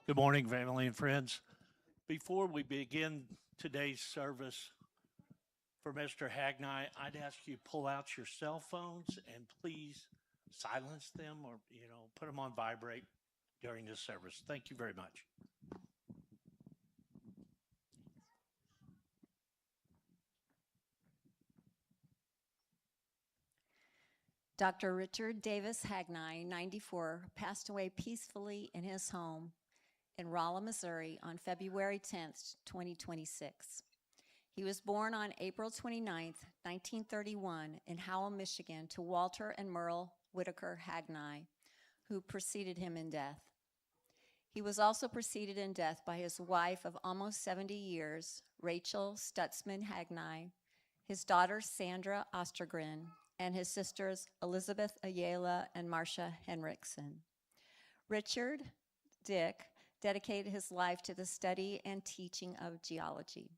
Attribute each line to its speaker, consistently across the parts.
Speaker 1: Good morning, family and friends. Before we begin today's service for Mr. Hagni, I'd ask you to pull out your cell phones and please silence them or, put them on vibrate during this service. Thank you very much.
Speaker 2: Dr. Richard Davis Hagni, 94, passed away peacefully in his home in Rolla, Missouri on February 10th, 2026. He was born on April 29th, 1931 in Howell, Michigan to Walter and Merle Whitaker Hagni, who preceded him in death. He was also preceded in death by his wife of almost 70 years, Rachel Stutzman Hagni, his daughter Sandra Ostergren, and his sisters Elizabeth Ayala and Marcia Henriksen. Richard Dick dedicated his life to the study and teaching of geology.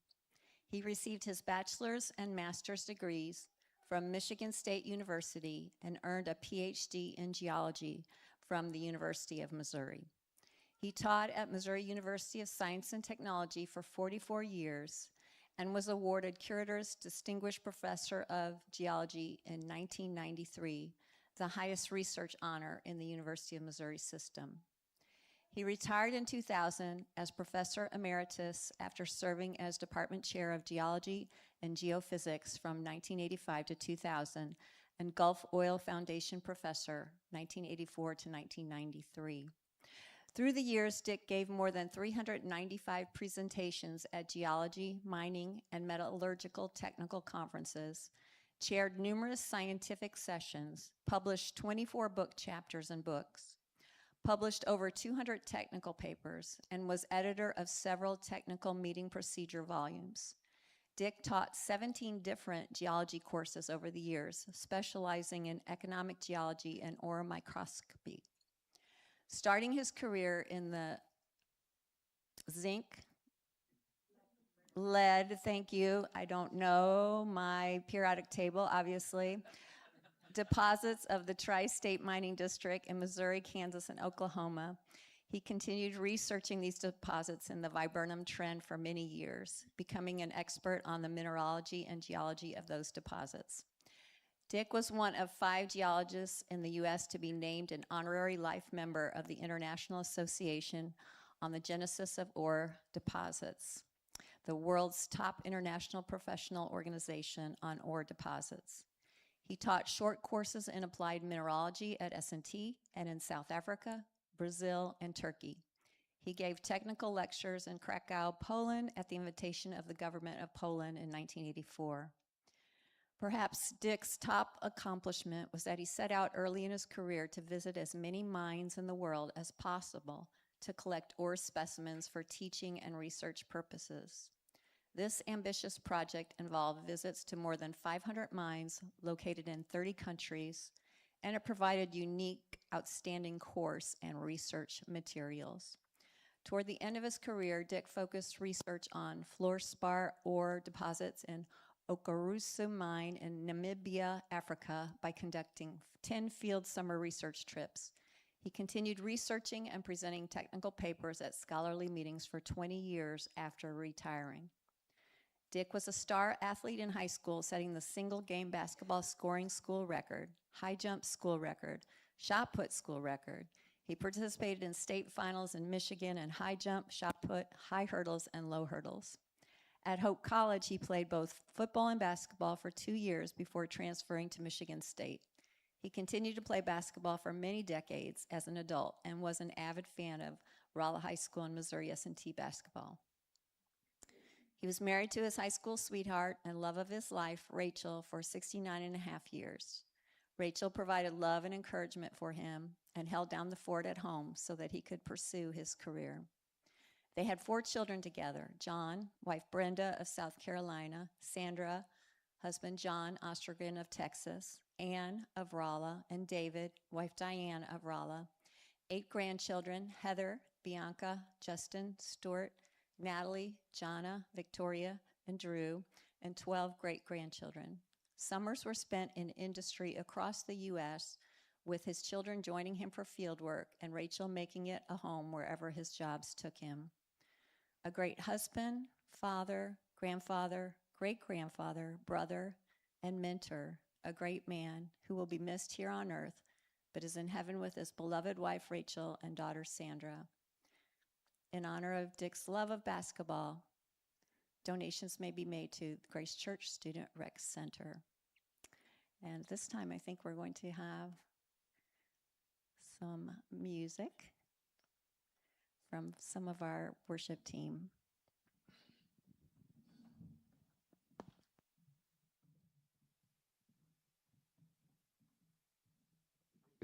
Speaker 2: He received his bachelor's and master's degrees from Michigan State University and earned a PhD in geology from the University of Missouri. He taught at Missouri University of Science and Technology for 44 years and was awarded Curator's Distinguished Professor of Geology in 1993, the highest research honor in the University of Missouri system. He retired in 2000 as Professor Emeritus after serving as Department Chair of Geology and Geophysics from 1985 to 2000 and Gulf Oil Foundation Professor 1984 to 1993. Through the years, Dick gave more than 395 presentations at geology, mining, and metallurgical technical conferences, chaired numerous scientific sessions, published 24 book chapters and books, published over 200 technical papers, and was editor of several technical meeting procedure volumes. Dick taught 17 different geology courses over the years, specializing in economic geology and ore microscopy. Starting his career in the zinc, lead, thank you, I don't know my periodic table, obviously, deposits of the Tri-State Mining District in Missouri, Kansas, and Oklahoma. He continued researching these deposits in the viburnum trend for many years, becoming an expert on the mineralogy and geology of those deposits. Dick was one of 5 geologists in the U.S. to be named an honorary life member of the International Association on the Genesis of Ore Deposits, the world's top international professional organization on ore deposits. He taught short courses in applied mineralogy at S&T and in South Africa, Brazil, and Turkey. He gave technical lectures in Krakow, Poland at the invitation of the government of Poland in 1984. Perhaps Dick's top accomplishment was that he set out early in his career to visit as many mines in the world as possible to collect ore specimens for teaching and research purposes. This ambitious project involved visits to more than 500 mines located in 30 countries, and it provided unique, outstanding course and research materials. Toward the end of his career, Dick focused research on fluorspar ore deposits in Okarusu mine in Namibia, Africa, by conducting 10 field summer research trips. He continued researching and presenting technical papers at scholarly meetings for 20 years after retiring. Dick was a star athlete in high school, setting the single game basketball scoring school record, high jump school record, shot put school record. He participated in state finals in Michigan in high jump, shot put, high hurdles, and low hurdles. At Hope College, he played both football and basketball for 2 years before transferring to Michigan State. He continued to play basketball for many decades as an adult and was an avid fan of Rolla High School and Missouri S&T basketball. He was married to his high school sweetheart and love of his life, Rachel, for 69 and a half years. Rachel provided love and encouragement for him and held down the fort at home so that he could pursue his career. They had 4 children together: John, wife Brenda of South Carolina, Sandra, husband John Ostergren of Texas, Anne of Rolla, and David, wife Diane of Rolla. 8 grandchildren: Heather, Bianca, Justin, Stuart, Natalie, Jonna, Victoria, and Drew, and 12 great-grandchildren. Summers were spent in industry across the U.S., with his children joining him for field work and Rachel making it a home wherever his jobs took him. A great husband, father, grandfather, great-grandfather, brother, and mentor, a great man who will be missed here on earth, but is in heaven with his beloved wife Rachel and daughter Sandra. In honor of Dick's love of basketball, donations may be made to Grace Church Student Rec Center. And this time I think we're going to have some music from some of our worship team.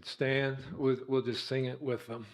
Speaker 3: Stand, we'll just sing it with them.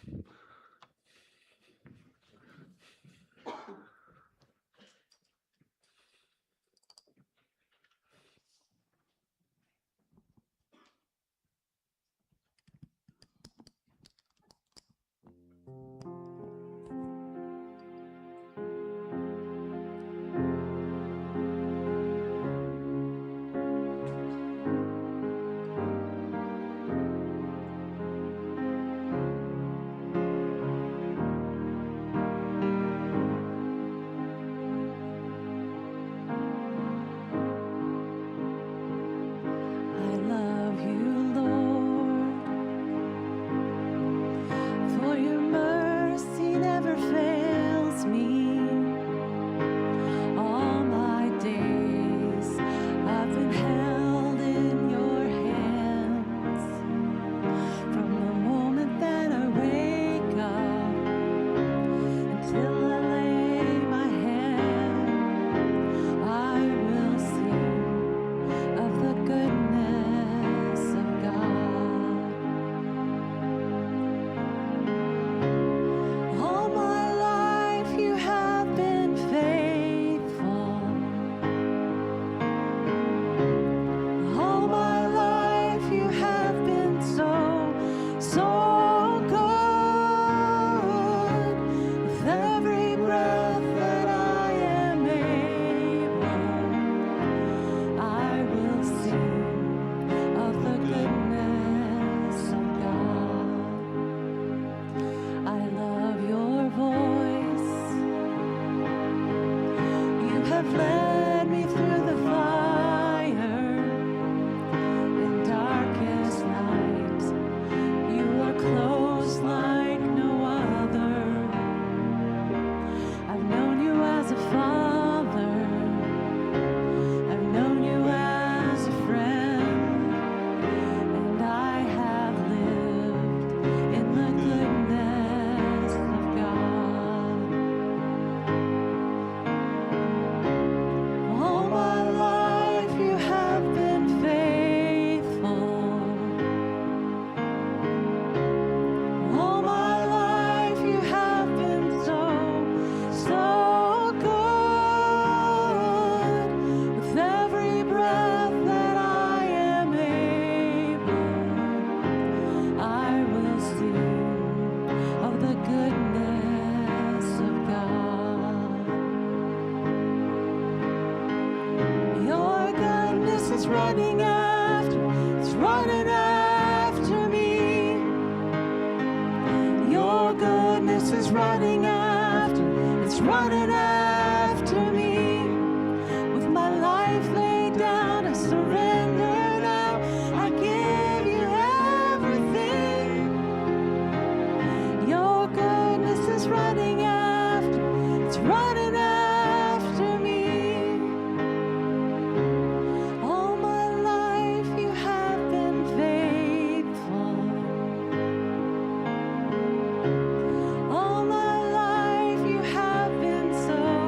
Speaker 4: All my life you have been so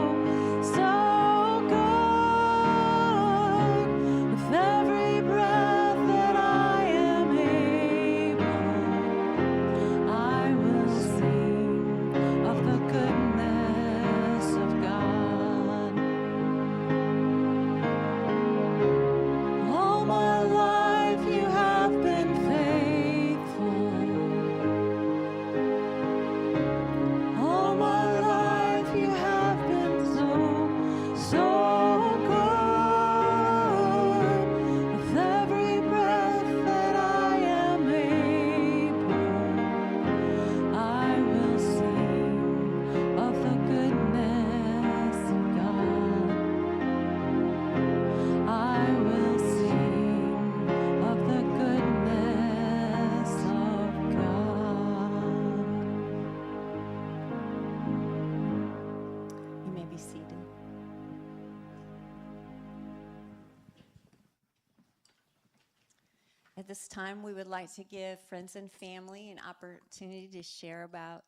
Speaker 2: At this time, we would like to give friends and family an opportunity to share about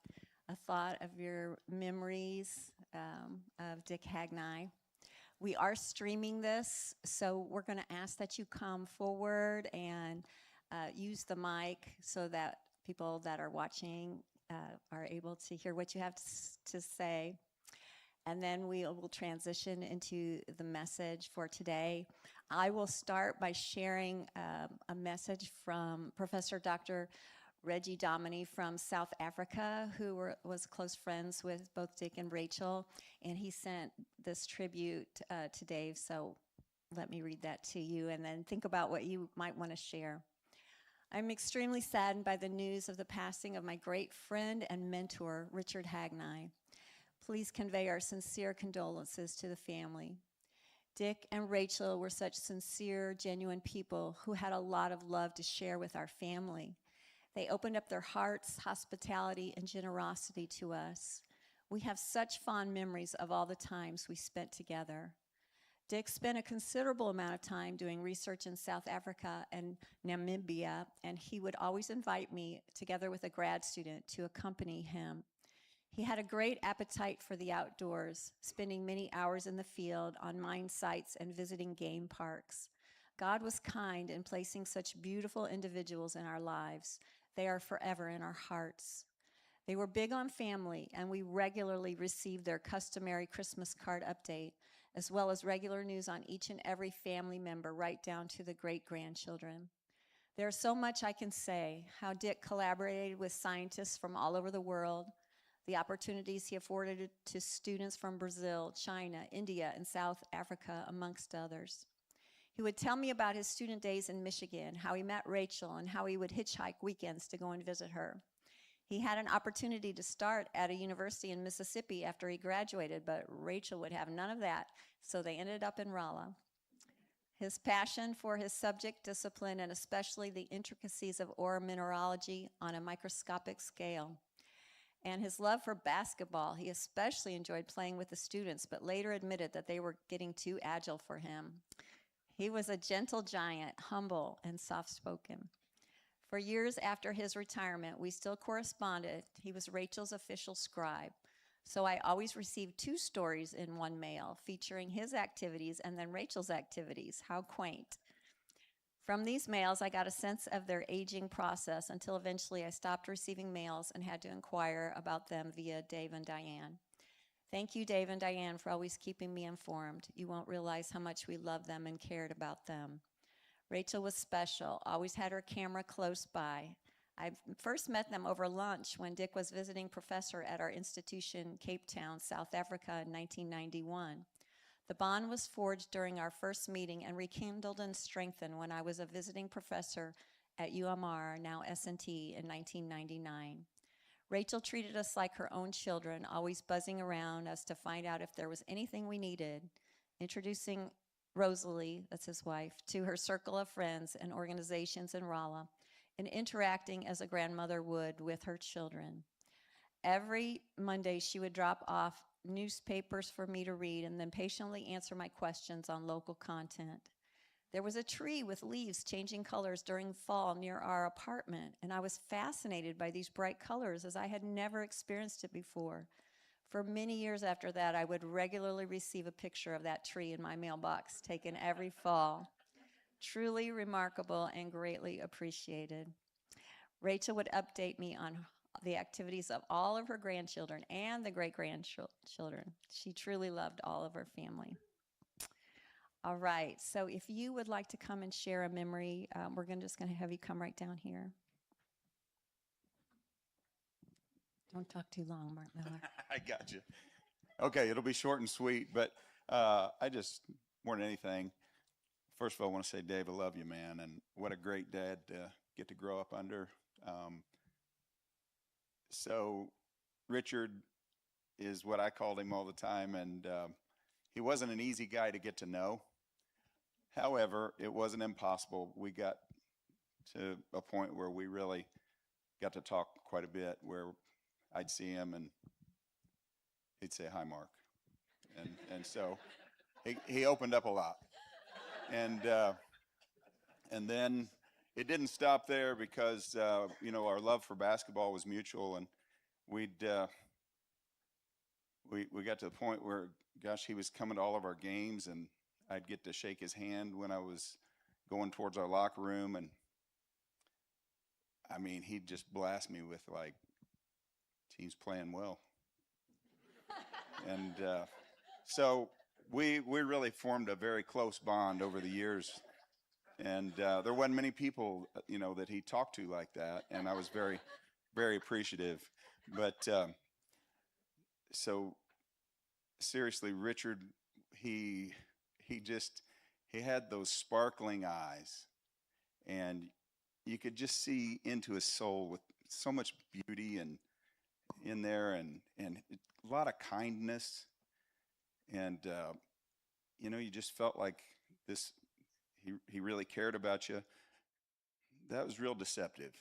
Speaker 2: a thought of your memories of Dick Hagni. We are streaming this, so we're going to ask that you come forward and use the mic so that people that are watching are able to hear what you have to say. And then we will transition into the message for today. I will start by sharing a message from Professor Dr. Reggie Dominy from South Africa, who was close friends with both Dick and Rachel, and he sent this tribute to Dave, so let me read that to you, and then think about what you might want to share. I'm extremely saddened by the news of the passing of my great friend and mentor, Richard Hagni. Please convey our sincere condolences to the family. Dick and Rachel were such sincere, genuine people who had a lot of love to share with our family. They opened up their hearts, hospitality, and generosity to us. We have such fond memories of all the times we spent together. Dick spent a considerable amount of time doing research in South Africa and Namibia, and he would always invite me, together with a grad student, to accompany him. He had a great appetite for the outdoors, spending many hours in the field, on mine sites, and visiting game parks. God was kind in placing such beautiful individuals in our lives. They are forever in our hearts. They were big on family, and we regularly received their customary Christmas card update, as well as regular news on each and every family member, right down to the great-grandchildren. There's so much I can say, how Dick collaborated with scientists from all over the world, the opportunities he afforded to students from Brazil, China, India, and South Africa, amongst others. He would tell me about his student days in Michigan, how he met Rachel, and how he would hitchhike weekends to go and visit her. He had an opportunity to start at a university in Mississippi after he graduated, but Rachel would have none of that, so they ended up in Rolla. His passion for his subject discipline, and especially the intricacies of ore mineralogy on a microscopic scale, and his love for basketball. He especially enjoyed playing with the students, but later admitted that they were getting too agile for him. He was a gentle giant, humble and soft-spoken. For years after his retirement, we still corresponded. He was Rachel's official scribe. So I always received 2 stories in one mail, featuring his activities and then Rachel's activities. How quaint. From these mails, I got a sense of their aging process until eventually I stopped receiving mails and had to inquire about them via Dave and Diane. Thank you, Dave and Diane, for always keeping me informed. You won't realize how much we loved them and cared about them. Rachel was special, always had her camera close by. I first met them over lunch when Dick was visiting professor at our institution, Cape Town, South Africa, in 1991. The bond was forged during our first meeting and rekindled and strengthened when I was a visiting professor at UMR, now S&T, in 1999. Rachel treated us like her own children, always buzzing around us to find out if there was anything we needed, introducing Rosalie, that's his wife, to her circle of friends and organizations in Rolla, and interacting as a grandmother would with her children. Every Monday, she would drop off newspapers for me to read and then patiently answer my questions on local content. There was a tree with leaves changing colors during fall near our apartment, and I was fascinated by these bright colors as I had never experienced it before. For many years after that, I would regularly receive a picture of that tree in my mailbox, taken every fall. Truly remarkable and greatly appreciated. Rachel would update me on the activities of all of her grandchildren and the great-grandchildren. She truly loved all of her family. All right, so if you would like to come and share a memory, we're just going to have you come right down here. Don't talk too long, Mark Miller.
Speaker 4: I got you. Okay, it'll be short and sweet, but I just, more than anything, first of all, I want to say, Dave, I love you, man, and what a great dad to get to grow up under. So Richard is what I called him all the time, and he wasn't an easy guy to get to know. However, it wasn't impossible. We got to a point where we really got to talk quite a bit, where I'd see him and he'd say, "Hi, Mark." And so he opened up a lot. And then it didn't stop there because, you know, our love for basketball was mutual, and we'd, we got to the point where, gosh, he was coming to all of our games, and I'd get to shake his hand when I was going towards our locker room. And I mean, he'd just blast me with, like, team's playing well. And so we really formed a very close bond over the years. And there wasn't many people, you know, that he talked to like that. And I was very, very appreciative. But so seriously, Richard, he had those sparkling eyes, and you could just see into his soul with so much beauty and in there, and a lot of kindness. And you know, you just felt like this, he really cared about you. That was real deceptive.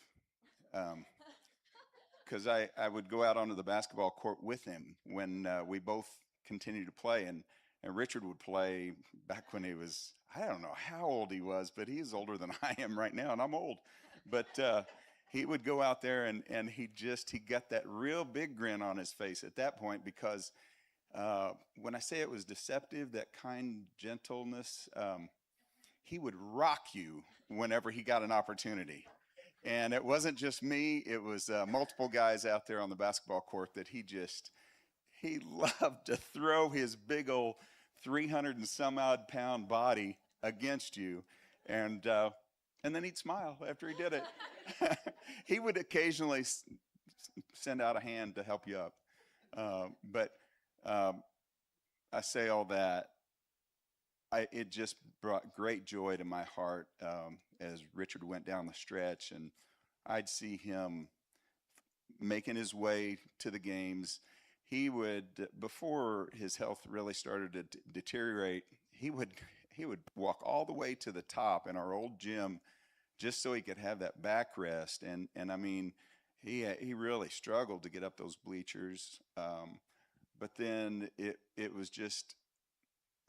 Speaker 4: Because I would go out onto the basketball court with him when we both continued to play, and Richard would play back when he was, I don't know how old he was, but he is older than I am right now, and I'm old. But he would go out there, and he got that real big grin on his face at that point, because when I say it was deceptive, that kind gentleness, he would rock you whenever he got an opportunity. And it wasn't just me, it was multiple guys out there on the basketball court that he loved to throw his big old 300 and some odd pound body against you. And then he'd smile after he did it. He would occasionally send out a hand to help you up. But I say all that, it just brought great joy to my heart as Richard went down the stretch, and I'd see him making his way to the games. He would, before his health really started to deteriorate, he would walk all the way to the top in our old gym just so he could have that backrest. And I mean, he really struggled to get up those bleachers. But then it was just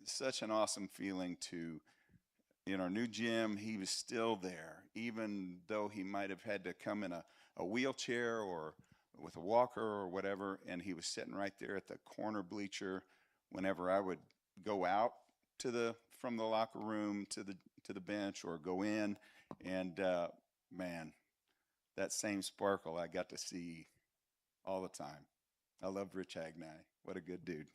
Speaker 4: such an awesome feeling to, in our new gym, he was still there, even though he might have had to come in a wheelchair or with a walker or whatever, and he was sitting right there at the corner bleacher whenever I would go out from the locker room to the bench or go in. And man, that same sparkle I got to see all the time. I loved Rich Hagni. What a good dude.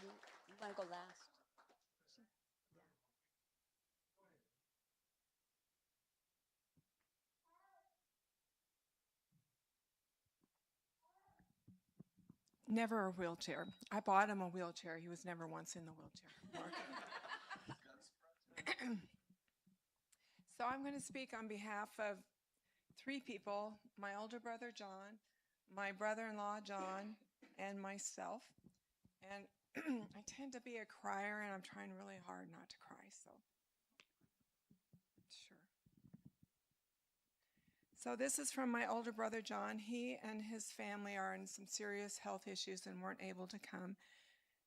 Speaker 2: You want to go last?
Speaker 5: Never a wheelchair. I bought him a wheelchair. He was never once in the wheelchair. So I'm going to speak on behalf of three people: my older brother, John, my brother-in-law, John, and myself. And I tend to be a crier, and I'm trying really hard not to cry, so sure. So this is from my older brother, John. He and his family are in some serious health issues and weren't able to come.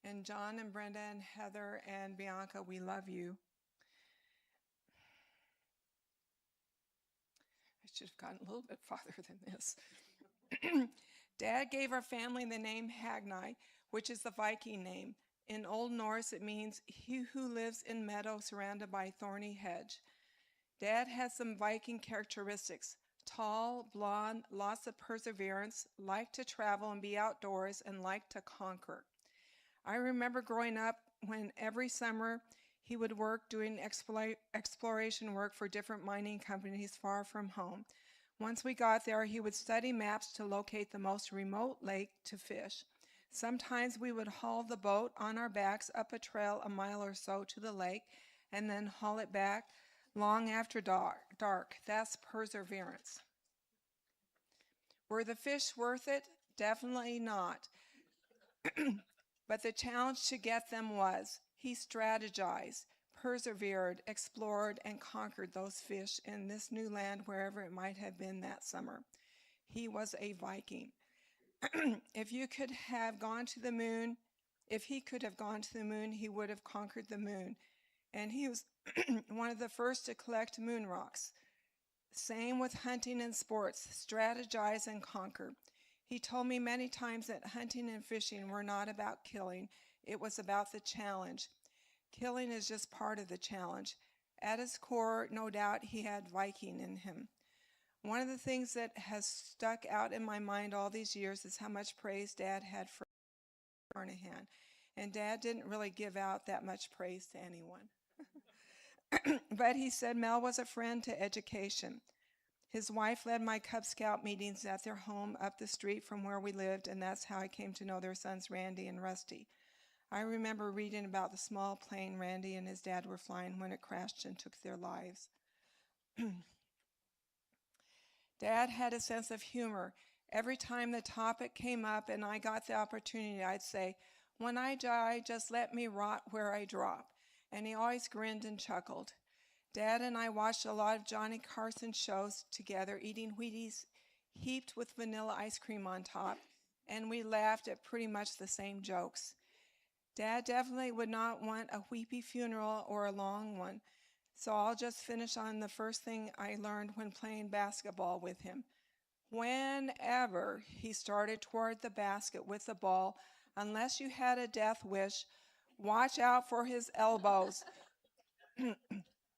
Speaker 5: And John and Brenda and Heather and Bianca, we love you. I should have gotten a little bit farther than this. Dad gave our family the name Hagni, which is the Viking name. In Old Norse, it means he who lives in meadow surrounded by thorny hedge. Dad has some Viking characteristics: tall, blonde, lots of perseverance, liked to travel and be outdoors, and liked to conquer. I remember growing up when every summer he would work doing exploration work for different mining companies far from home. Once we got there, he would study maps to locate the most remote lake to fish. Sometimes we would haul the boat on our backs up a trail a mile or so to the lake and then haul it back long after dark. That's perseverance. Were the fish worth it? Definitely not. But the challenge to get them was. He strategized, persevered, explored, and conquered those fish in this new land wherever it might have been that summer. He was a Viking. If he could have gone to the moon, he would have conquered the moon. and he was one of the first to collect moon rocks. Same with hunting and sports, strategize and conquer. He told me many times that hunting and fishing were not about killing, it was about the challenge. Killing is just part of the challenge. At his core, no doubt, he had Viking in him. One of the things that has stuck out in my mind all these years is how much praise Dad had for Carnahan. And Dad didn't really give out that much praise to anyone. But he said Mel was a friend to education. His wife led my Cub Scout meetings at their home up the street from where we lived, and that's how I came to know their sons Randy and Rusty. I remember reading about the small plane Randy and his dad were flying when it crashed and took their lives. Dad had a sense of humor. Every time the topic came up and I got the opportunity, I'd say, "When I die, just let me rot where I drop." And he always grinned and chuckled. Dad and I watched a lot of Johnny Carson shows together, eating Wheaties heaped with vanilla ice cream on top, and we laughed at pretty much the same jokes. Dad definitely would not want a weepy funeral or a long one, so I'll just finish on the first thing I learned when playing basketball with him. Whenever he started toward the basket with the ball, unless you had a death wish, watch out for his elbows.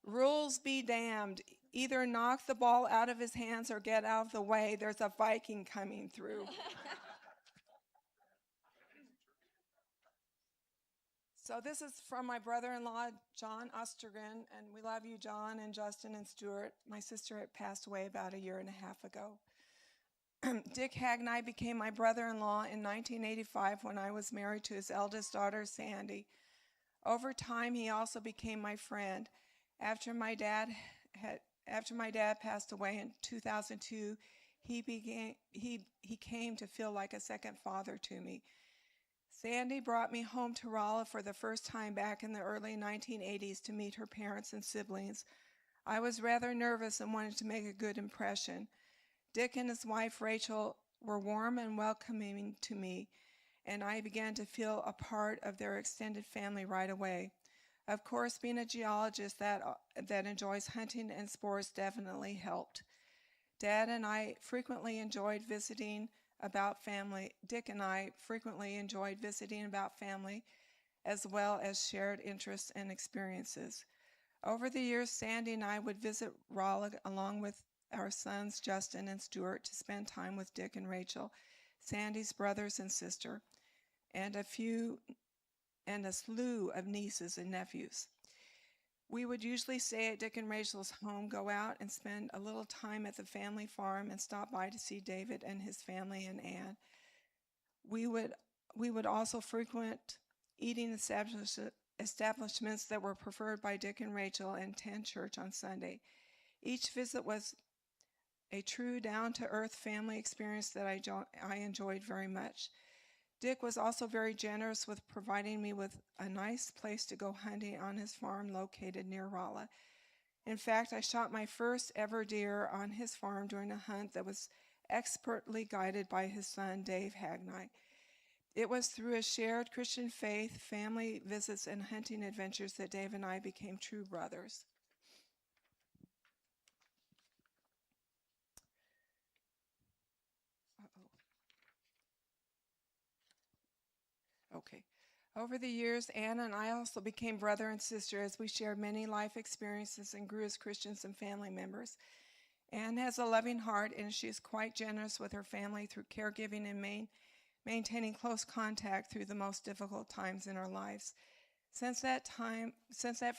Speaker 5: Rules be damned. Either knock the ball out of his hands or get out of the way. There's a Viking coming through. So this is from my brother-in-law, John Ostergren, and we love you, John and Justin and Stuart. My sister had passed away about a year and a half ago. Dick Hagni became my brother-in-law in 1985 when I was married to his eldest daughter, Sandy. Over time, he also became my friend. After my dad passed away in 2002, he came to feel like a second father to me. Sandy brought me home to Rolla for the first time back in the early 1980s to meet her parents and siblings. I was rather nervous and wanted to make a good impression. Dick and his wife, Rachel, were warm and welcoming to me, and I began to feel a part of their extended family right away. Of course, being a geologist that enjoys hunting and sports definitely helped. Dad and I frequently enjoyed visiting about family. Dick and I frequently enjoyed visiting about family, as well as shared interests and experiences. Over the years, Sandy and I would visit Rolla along with our sons, Justin and Stuart, to spend time with Dick and Rachel, Sandy's brothers and sister, and a slew of nieces and nephews. We would usually stay at Dick and Rachel's home, go out and spend a little time at the family farm, and stop by to see David and his family and Ann. We would also frequent eating establishments that were preferred by Dick and Rachel and attend church on Sunday. Each visit was a true down-to-earth family experience that I enjoyed very much. Dick was also very generous with providing me with a nice place to go hunting on his farm located near Rolla. In fact, I shot my first ever deer on his farm during a hunt that was expertly guided by his son, Dave Hagni. It was through a shared Christian faith, family visits, and hunting adventures that Dave and I became true brothers. Okay. Over the years, Anna and I also became brother and sister as we shared many life experiences and grew as Christians and family members. Anne has a loving heart, and she is quite generous with her family through caregiving and maintaining close contact through the most difficult times in our lives. Since that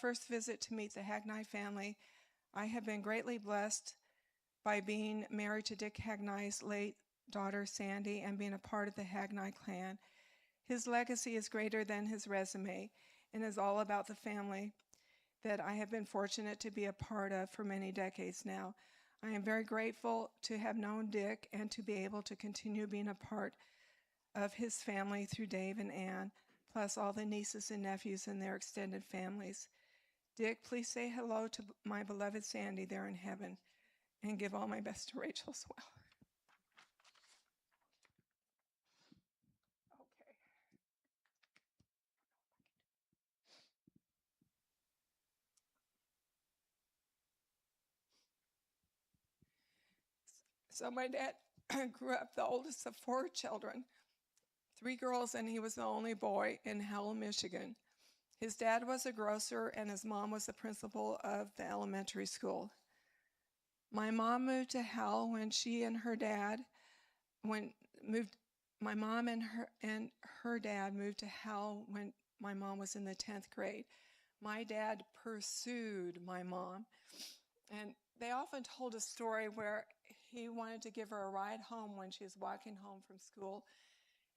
Speaker 5: first visit to meet the Hagni family, I have been greatly blessed by being married to Dick Hagni's late daughter, Sandy, and being a part of the Hagni clan. His legacy is greater than his resume and is all about the family that I have been fortunate to be a part of for many decades now. I am very grateful to have known Dick and to be able to continue being a part of his family through Dave and Ann, plus all the nieces and nephews and their extended families. Dick, please say hello to my beloved Sandy there in heaven, and give all my best to Rachel as well. Okay. So my dad grew up the oldest of 4 children, 3 girls, and he was the only boy in Howell, Michigan. His dad was a grocer, and his mom was the principal of the elementary school. My mom moved to Howell when she and her dad moved. My mom and her dad moved to Howell when my mom was in the 10th grade. My dad pursued my mom, and they often told a story where he wanted to give her a ride home when she was walking home from school,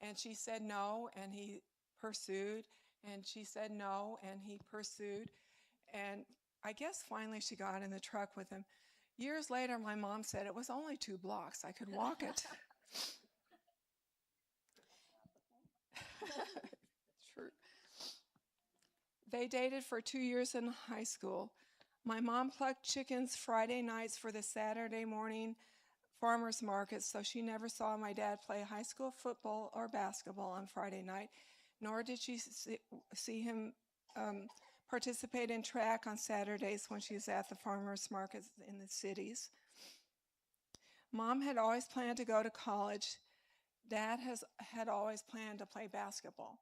Speaker 5: and she said no, and he pursued, and she said no, and he pursued, and I guess finally she got in the truck with him. Years later, my mom said it was only 2 blocks. I could walk it. True. They dated for 2 years in high school. My mom plucked chickens Friday nights for the Saturday morning farmers market, so she never saw my dad play high school football or basketball on Friday night, nor did she see him participate in track on Saturdays when she was at the farmers markets in the cities. Mom had always planned to go to college. Dad had always planned to play basketball.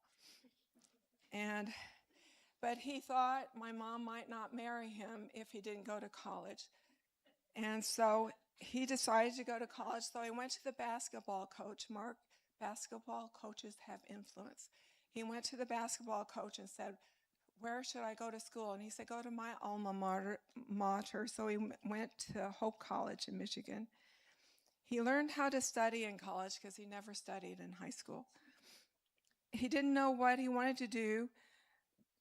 Speaker 5: But he thought my mom might not marry him if he didn't go to college. And so he decided to go to college, so he went to the basketball coach. Mark, basketball coaches have influence. He went to the basketball coach and said, where should I go to school? And he said, go to my alma mater. So he went to Hope College in Michigan. He learned how to study in college because he never studied in high school. He didn't know what he wanted to do,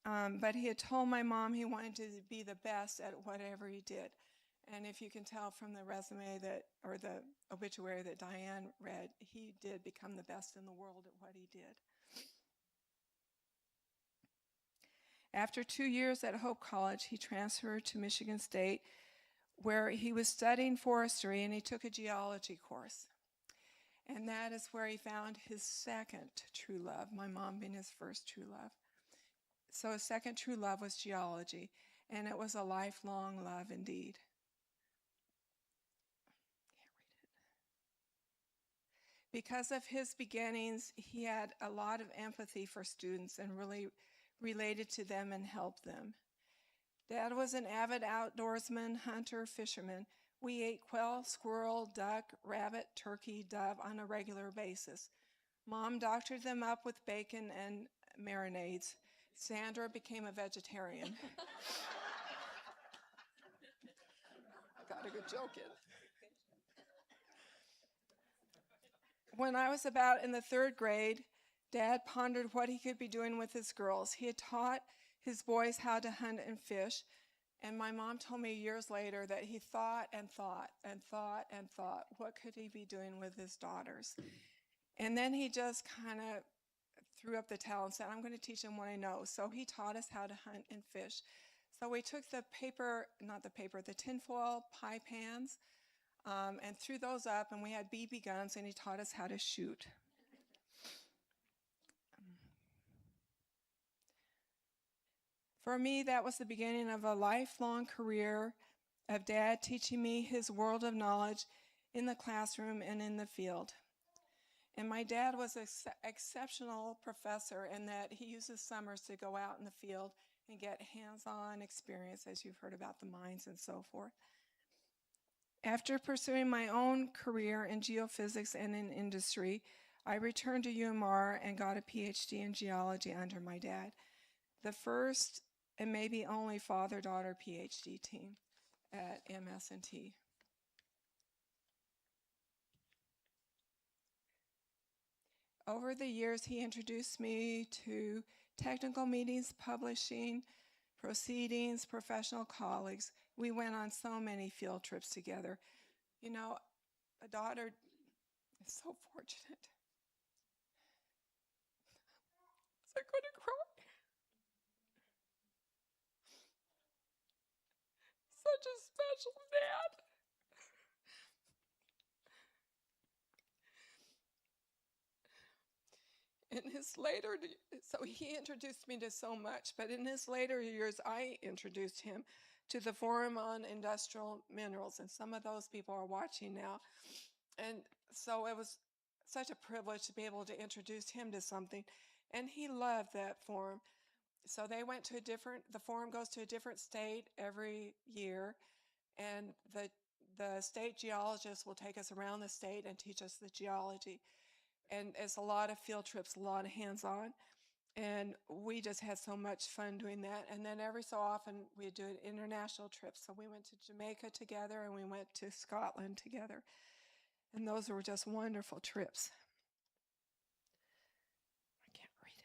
Speaker 5: but he had told my mom he wanted to be the best at whatever he did. And if you can tell from the resume or the obituary that Diane read, he did become the best in the world at what he did. After 2 years at Hope College, he transferred to Michigan State, where he was studying forestry, and he took a geology course. And that is where he found his second true love, my mom being his first true love. So his second true love was geology, and it was a lifelong love indeed. Because of his beginnings, he had a lot of empathy for students and really related to them and helped them. Dad was an avid outdoorsman, hunter, fisherman. We ate quail, squirrel, duck, rabbit, turkey, dove on a regular basis. Mom doctored them up with bacon and marinades. Sandra became a vegetarian. I got a good joke in. When I was about in the 3rd grade, Dad pondered what he could be doing with his girls. He had taught his boys how to hunt and fish, and my mom told me years later that he thought and thought and thought and thought, what could he be doing with his daughters? And then he just kind of threw up the towel and said, I'm going to teach them what I know. So he taught us how to hunt and fish. So we took the tinfoil pie pans, and threw those up, and we had BB guns, and he taught us how to shoot. For me, that was the beginning of a lifelong career of Dad teaching me his world of knowledge in the classroom and in the field. And my dad was an exceptional professor in that he uses summers to go out in the field and get hands-on experience, as you've heard about the mines and so forth. After pursuing my own career in geophysics and in industry, I returned to UMR and got a PhD in geology under my dad, the first and maybe only father-daughter PhD team at MS&T. Over the years, he introduced me to technical meetings, publishing, proceedings, professional colleagues. We went on so many field trips together. You know, a daughter is so fortunate. I'm going to cry. Such a special dad. In his later, so he introduced me to so much, but in his later years, I introduced him to the Forum on Industrial Minerals, and some of those people are watching now. And so it was such a privilege to be able to introduce him to something. And he loved that forum. So they went to the forum goes to a different state every year. And the state geologist will take us around the state and teach us the geology. And it's a lot of field trips, a lot of hands-on. And we just had so much fun doing that. And then every so often we'd do an international trip. So we went to Jamaica together and we went to Scotland together. And those were just wonderful trips. I can't read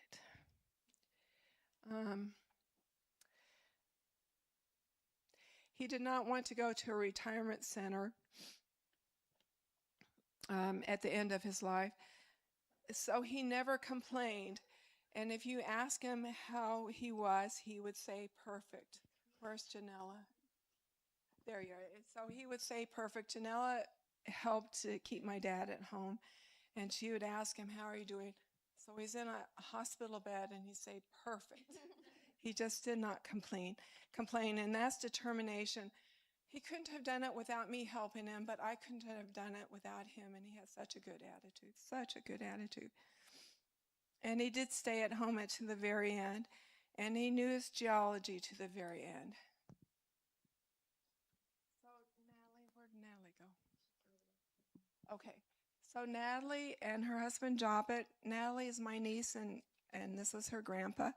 Speaker 5: it. He did not want to go to a retirement center at the end of his life. So he never complained. And if you ask him how he was, he would say perfect. Where's Janella? There you are. So he would say perfect. Janella helped to keep my dad at home. And she would ask him, how are you doing? So he's in a hospital bed and he'd say perfect. He just did not complain. And that's determination. He couldn't have done it without me helping him, but I couldn't have done it without him. And he had such a good attitude, such a good attitude. And he did stay at home to the very end, and he knew his geology to the very end. So Natalie, where'd Natalie go? Okay, so Natalie and her husband Jobbit, Natalie is my niece, and this is her grandpa,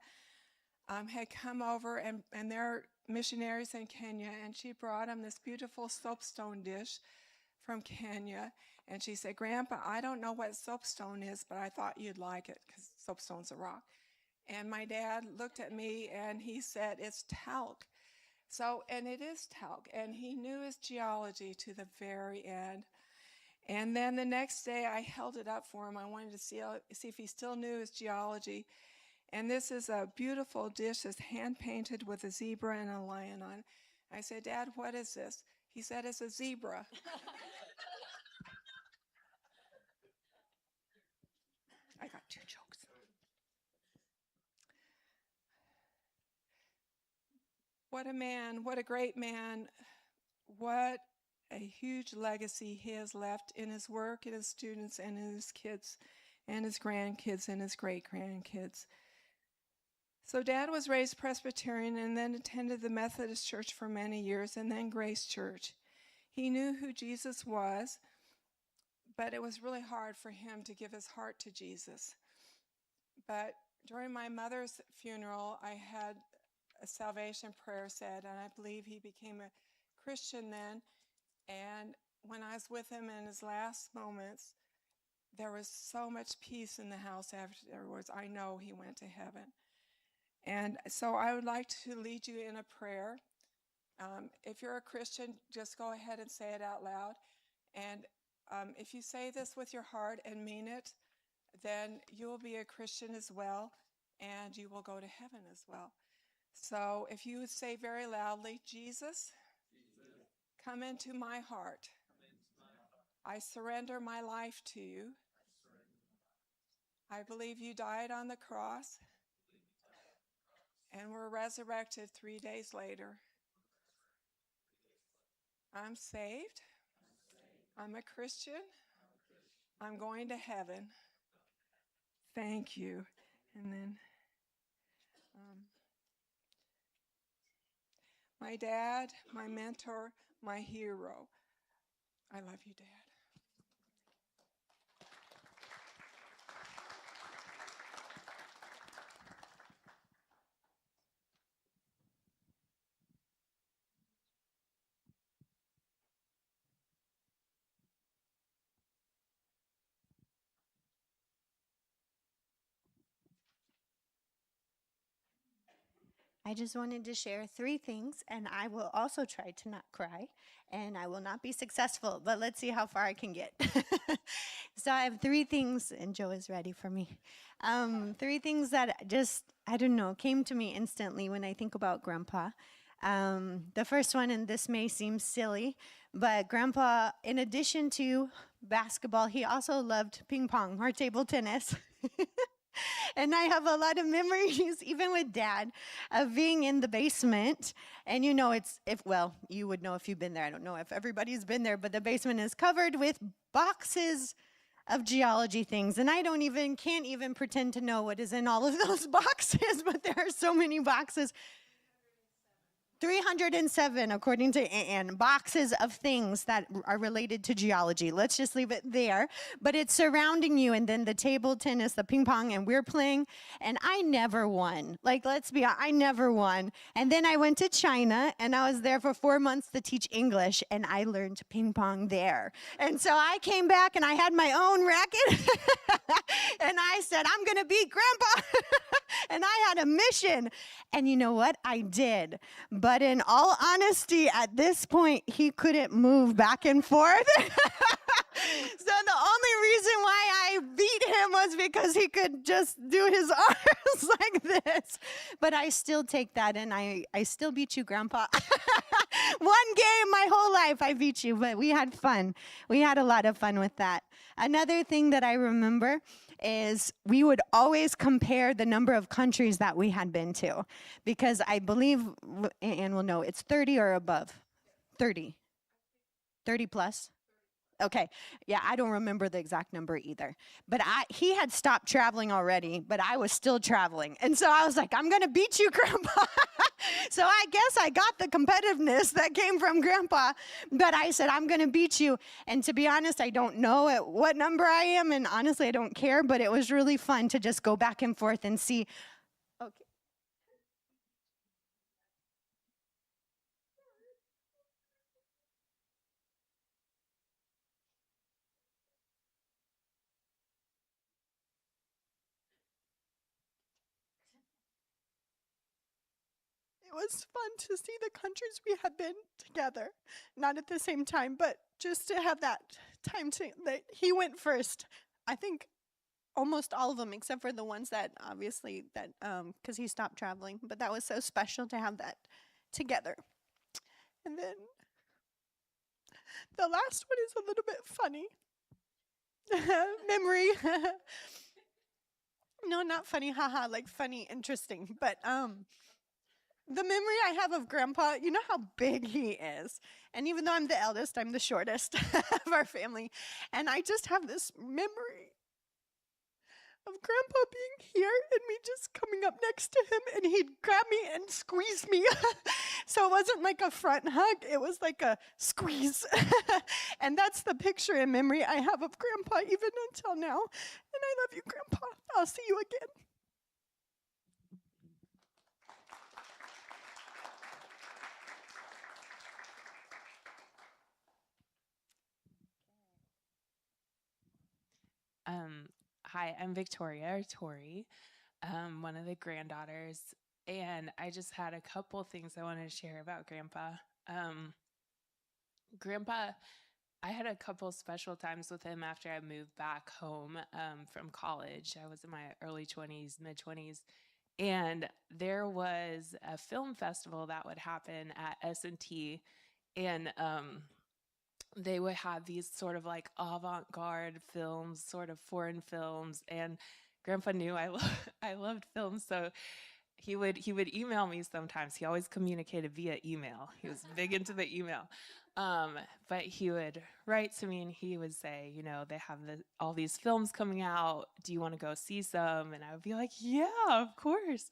Speaker 5: had come over, and they're missionaries in Kenya, and she brought him this beautiful soapstone dish from Kenya. And she said, Grandpa, I don't know what soapstone is, but I thought you'd like it because soapstone's a rock. And my dad looked at me and he said, it's talc. So, and it is talc. And he knew his geology to the very end. And then the next day I held it up for him. I wanted to see if he still knew his geology. And this is a beautiful dish that's hand-painted with a zebra and a lion on it. I said, Dad, what is this? He said, it's a zebra. I got 2 jokes. What a man, what a great man, what a huge legacy he has left in his work, in his students, and in his kids, and his grandkids, and his great-grandkids. So Dad was raised Presbyterian and then attended the Methodist Church for many years and then Grace Church. He knew who Jesus was, but it was really hard for him to give his heart to Jesus. But during my mother's funeral, I had a salvation prayer said, and I believe he became a Christian then. And when I was with him in his last moments, there was so much peace in the house afterwards. I know he went to heaven. And so I would like to lead you in a prayer. If you're a Christian, just go ahead and say it out loud. And if you say this with your heart and mean it, then you will be a Christian as well, and you will go to heaven as well. So if you would say very loudly, Jesus, come into my heart. I surrender my life to you. I believe you died on the cross and were resurrected 3 days later. I'm saved. I'm a Christian. I'm going to heaven. Thank you. And then my dad, my mentor, my hero. I love you, Dad.
Speaker 6: I just wanted to share 3 things, and I will also try to not cry, and I will not be successful, but let's see how far I can get. So I have 3 things, and Joe is ready for me. 3 things that just, I don't know, came to me instantly when I think about Grandpa. The first one, and this may seem silly, but Grandpa, in addition to basketball, he also loved ping pong or table tennis. And I have a lot of memories, even with Dad, of being in the basement. And you know, well, you would know if you've been there. I don't know if everybody's been there, but the basement is covered with boxes of geology things. And I can't even pretend to know what is in all of those boxes, but there are so many boxes. 307, according to Ann, boxes of things that are related to geology. Let's just leave it there. But it's surrounding you, and then the table tennis, the ping pong, and we're playing. And I never won. Like, let's be honest, I never won. And then I went to China, and I was there for 4 months to teach English, and I learned ping pong there. And so I came back, and I had my own racket, and I said, I'm going to beat Grandpa. And I had a mission. And you know what? I did. But in all honesty, at this point, he couldn't move back and forth. So the only reason why I beat him was because he could just do his arms like this. But I still take that, and I still beat you, Grandpa. One game my whole life I beat you, but we had fun. We had a lot of fun with that. Another thing that I remember is we would always compare the number of countries that we had been to, because I believe, and we'll know, it's 30 or above. 30 plus. Okay, yeah, I don't remember the exact number either. But he had stopped traveling already, but I was still traveling. And so I was like, I'm going to beat you, Grandpa. So I guess I got the competitiveness that came from Grandpa, but I said, I'm going to beat you. And to be honest, I don't know at what number I am, and honestly, I don't care, but it was really fun to just go back and forth and see. Okay. It was fun to see the countries we had been together, not at the same time, but just to have that time that he went first. I think almost all of them, except for the ones that obviously because he stopped traveling. But that was so special to have that together. And then the last one is a little bit funny. Memory. No, not funny, haha, like funny, interesting. But the memory I have of Grandpa, you know how big he is. And even though I'm the eldest, I'm the shortest of our family. And I just have this memory of Grandpa being here and me just coming up next to him, and he'd grab me and squeeze me. So it wasn't like a front hug, it was like a squeeze. And that's the picture and memory I have of Grandpa even until now. And I love you, Grandpa. I'll see you again.
Speaker 7: Hi, I'm Victoria, or Tori, one of the granddaughters, and I just had a couple things I wanted to share about Grandpa. Grandpa, I had a couple special times with him after I moved back home from college. I was in my early 20s, mid 20s, and there was a film festival that would happen at S&T, and they would have these sort of like avant-garde films, sort of foreign films, and Grandpa knew I loved films, so he would email me sometimes. He always communicated via email. He was big into the email. But he would write to me and he would say, you know, they have all these films coming out. Do you want to go see some? And I would be like, yeah, of course.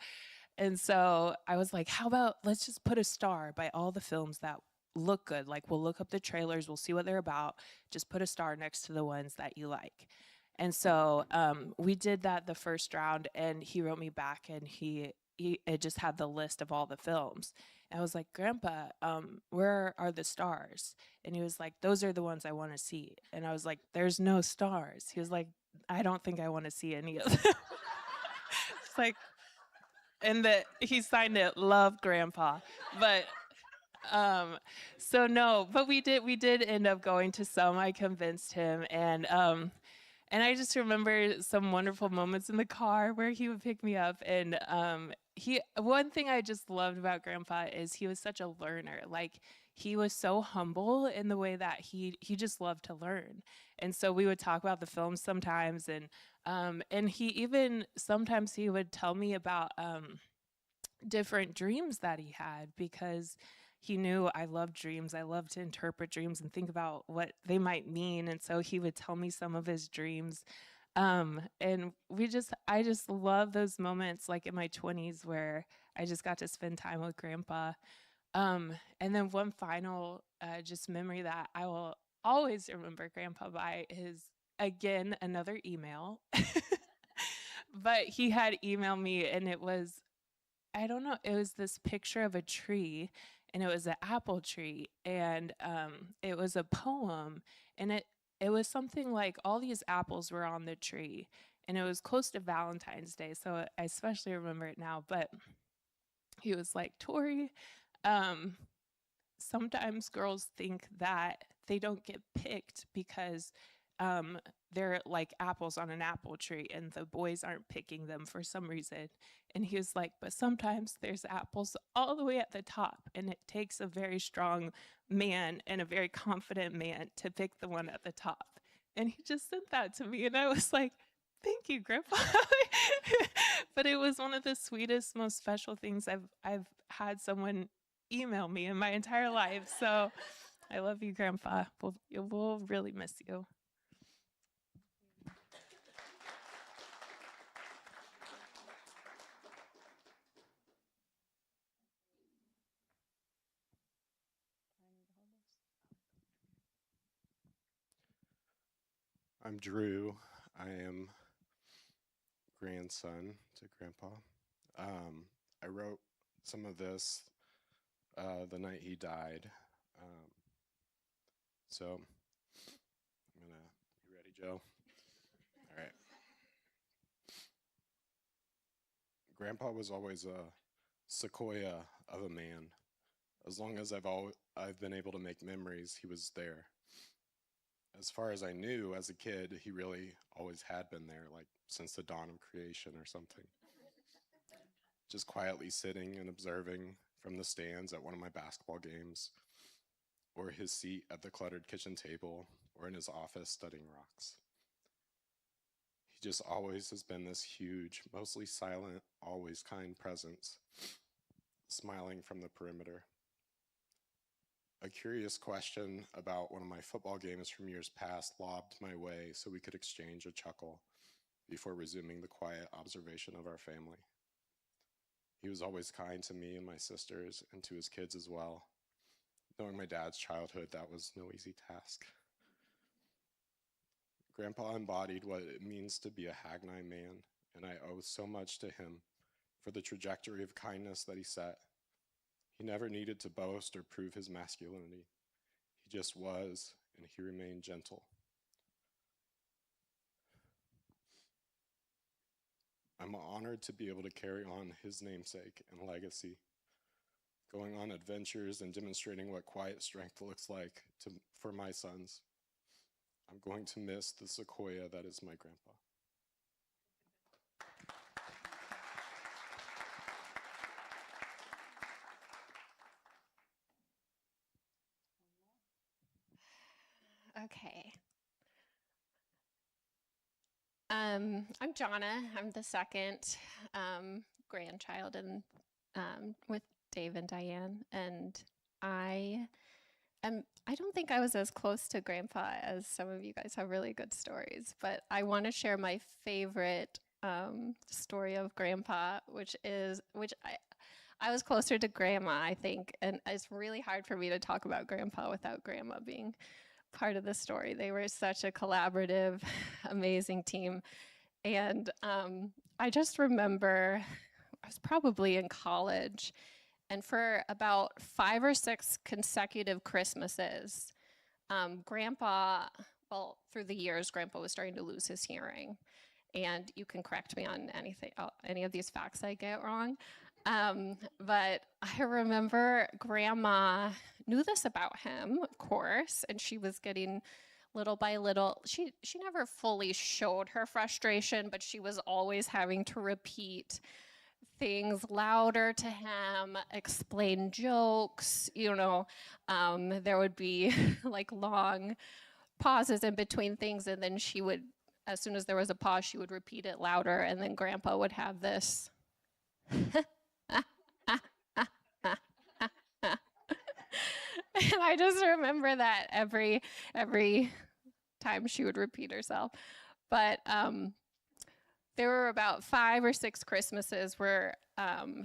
Speaker 7: And so I was like, how about let's just put a star by all the films that look good. Like, we'll look up the trailers, we'll see what they're about. Just put a star next to the ones that you like. And so we did that the first round, and he wrote me back, and it just had the list of all the films. And I was like, Grandpa, where are the stars? And he was like, those are the ones I want to see. And I was like, there's no stars. He was like, I don't think I want to see any of them. It's like, and he signed it, love Grandpa. But so no, but we did end up going to some. I convinced him, and I just remember some wonderful moments in the car where he would pick me up, and one thing I just loved about Grandpa is he was such a learner. Like, he was so humble in the way that he just loved to learn. And so we would talk about the films sometimes, and And he even sometimes he would tell me about different dreams that he had because he knew I loved dreams. I love to interpret dreams and think about what they might mean. And so he would tell me some of his dreams. And I just love those moments like in my 20s where I just got to spend time with Grandpa. And then one final just memory that I will always remember Grandpa by is again another email. But he had emailed me and it was, I don't know, it was this picture of a tree and it was an apple tree and it was a poem and it was something like all these apples were on the tree and it was close to Valentine's Day, so I especially remember it now. But he was like, Tori, um, sometimes girls think that they don't get picked because they're like apples on an apple tree and the boys aren't picking them for some reason. And he was like, but sometimes there's apples all the way at the top and it takes a very strong man and a very confident man to pick the one at the top. And he just sent that to me and I was like, thank you, Grandpa. But it was one of the sweetest, most special things I've had someone email me in my entire life. So I love you, Grandpa. We'll really miss you.
Speaker 8: I'm Drew. I am grandson to Grandpa. I wrote some of this the night he died. So you ready, Joe? All right. Grandpa was always a sequoia of a man. As long as I've been able to make memories, he was there. As far as I knew as a kid, he really always had been there, like since the dawn of creation or something. Just quietly sitting and observing from the stands at one of my basketball games, or his seat at the cluttered kitchen table, or in his office studying rocks. He just always has been this huge, mostly silent, always kind presence, smiling from the perimeter. A curious question about one of my football games from years past lobbed my way so we could exchange a chuckle before resuming the quiet observation of our family. He was always kind to me and my sisters and to his kids as well. Knowing my dad's childhood, that was no easy task. Grandpa embodied what it means to be a Hagni man, and I owe so much to him for the trajectory of kindness that he set. He never needed to boast or prove his masculinity. He just was, and he remained gentle. I'm honored to be able to carry on his namesake and legacy, going on adventures and demonstrating what quiet strength looks like for my sons. I'm going to miss the sequoia that is my grandpa.
Speaker 9: Okay. I'm Jonna. I'm the second grandchild and with Dave and Diane. And I don't think I was as close to Grandpa as some of you guys have really good stories, but I want to share my favorite story of Grandpa, which I was closer to Grandma, I think, and it's really hard for me to talk about Grandpa without Grandma being part of the story. They were such a collaborative, amazing team. And I just remember I was probably in college, and for about 5 or 6 consecutive Christmases, Grandpa, well, through the years, Grandpa was starting to lose his hearing. And you can correct me on any of these facts I get wrong. But I remember Grandma knew this about him, of course, and she was getting little by little. She never fully showed her frustration, but she was always having to repeat things louder to him, explain jokes, there would be like long pauses in between things, and then she would as soon as there was a pause, she would repeat it louder, and then Grandpa would have this. And I just remember that every time she would repeat herself. But there were about 5 or 6 Christmases where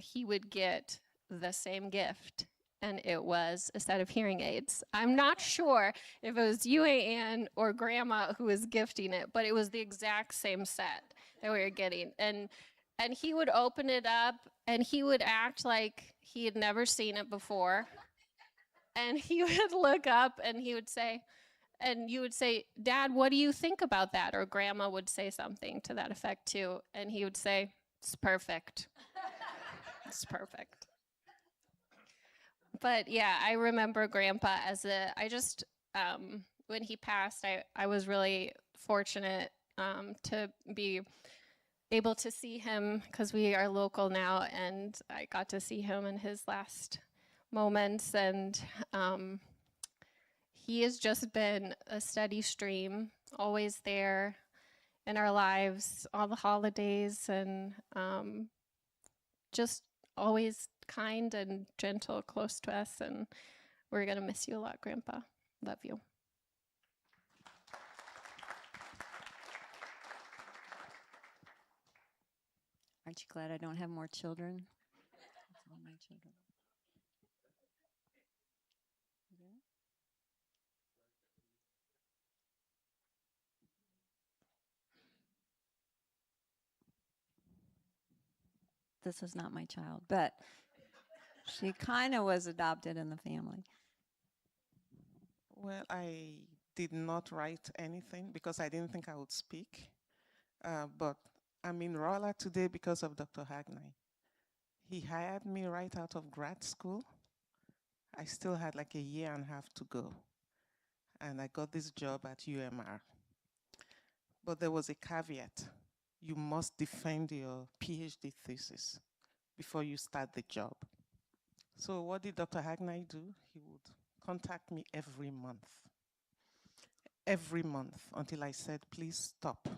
Speaker 9: he would get the same gift, and it was a set of hearing aids. I'm not sure if it was you, Ann, or Grandma who was gifting it, but it was the exact same set that we were getting. And he would open it up, and he would act like he had never seen it before. And he would look up, and he would say, and you would say, "Dad, what do you think about that?" Or Grandma would say something to that effect too. And he would say, "It's perfect." It's perfect. But yeah, I remember Grandpa when he passed, I was really fortunate to be able to see him because we are local now, and I got to see him in his last moments. And he has just been a steady stream, always there in our lives, all the holidays, and just always kind and gentle, close to us. And we're going to miss you a lot, Grandpa. Love you.
Speaker 2: Aren't you glad I don't have more children? That's all my children. Yeah. This is not my child, but she kind of was adopted in the family.
Speaker 10: Well, I did not write anything because I didn't think I would speak. But I'm in Rolla today because of Dr. Hagni. He hired me right out of grad school. I still had like a year and a half to go. And I got this job at UMR. But there was a caveat. You must defend your PhD thesis before you start the job. So what did Dr. Hagni do? He would contact me every month until I said, "Please stop."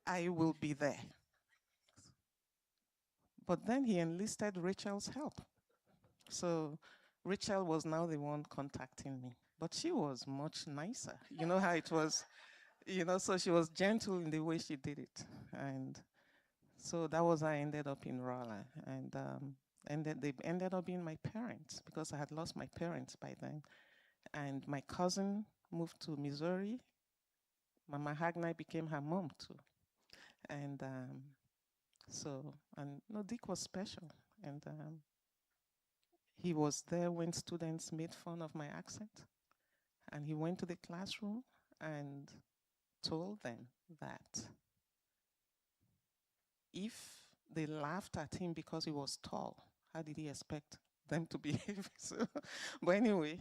Speaker 10: I will be there. But then he enlisted Rachel's help. So Rachel was now the one contacting me, but she was much nicer. You know how it was, so she was gentle in the way she did it. And so that was how I ended up in Rolla. And they ended up being my parents because I had lost my parents by then. And my cousin moved to Missouri. Mama Hagni became her mom too. And Dick was special. And he was there when students made fun of my accent. And he went to the classroom and told them that if they laughed at him because he was tall, how did he expect them to behave? But anyway,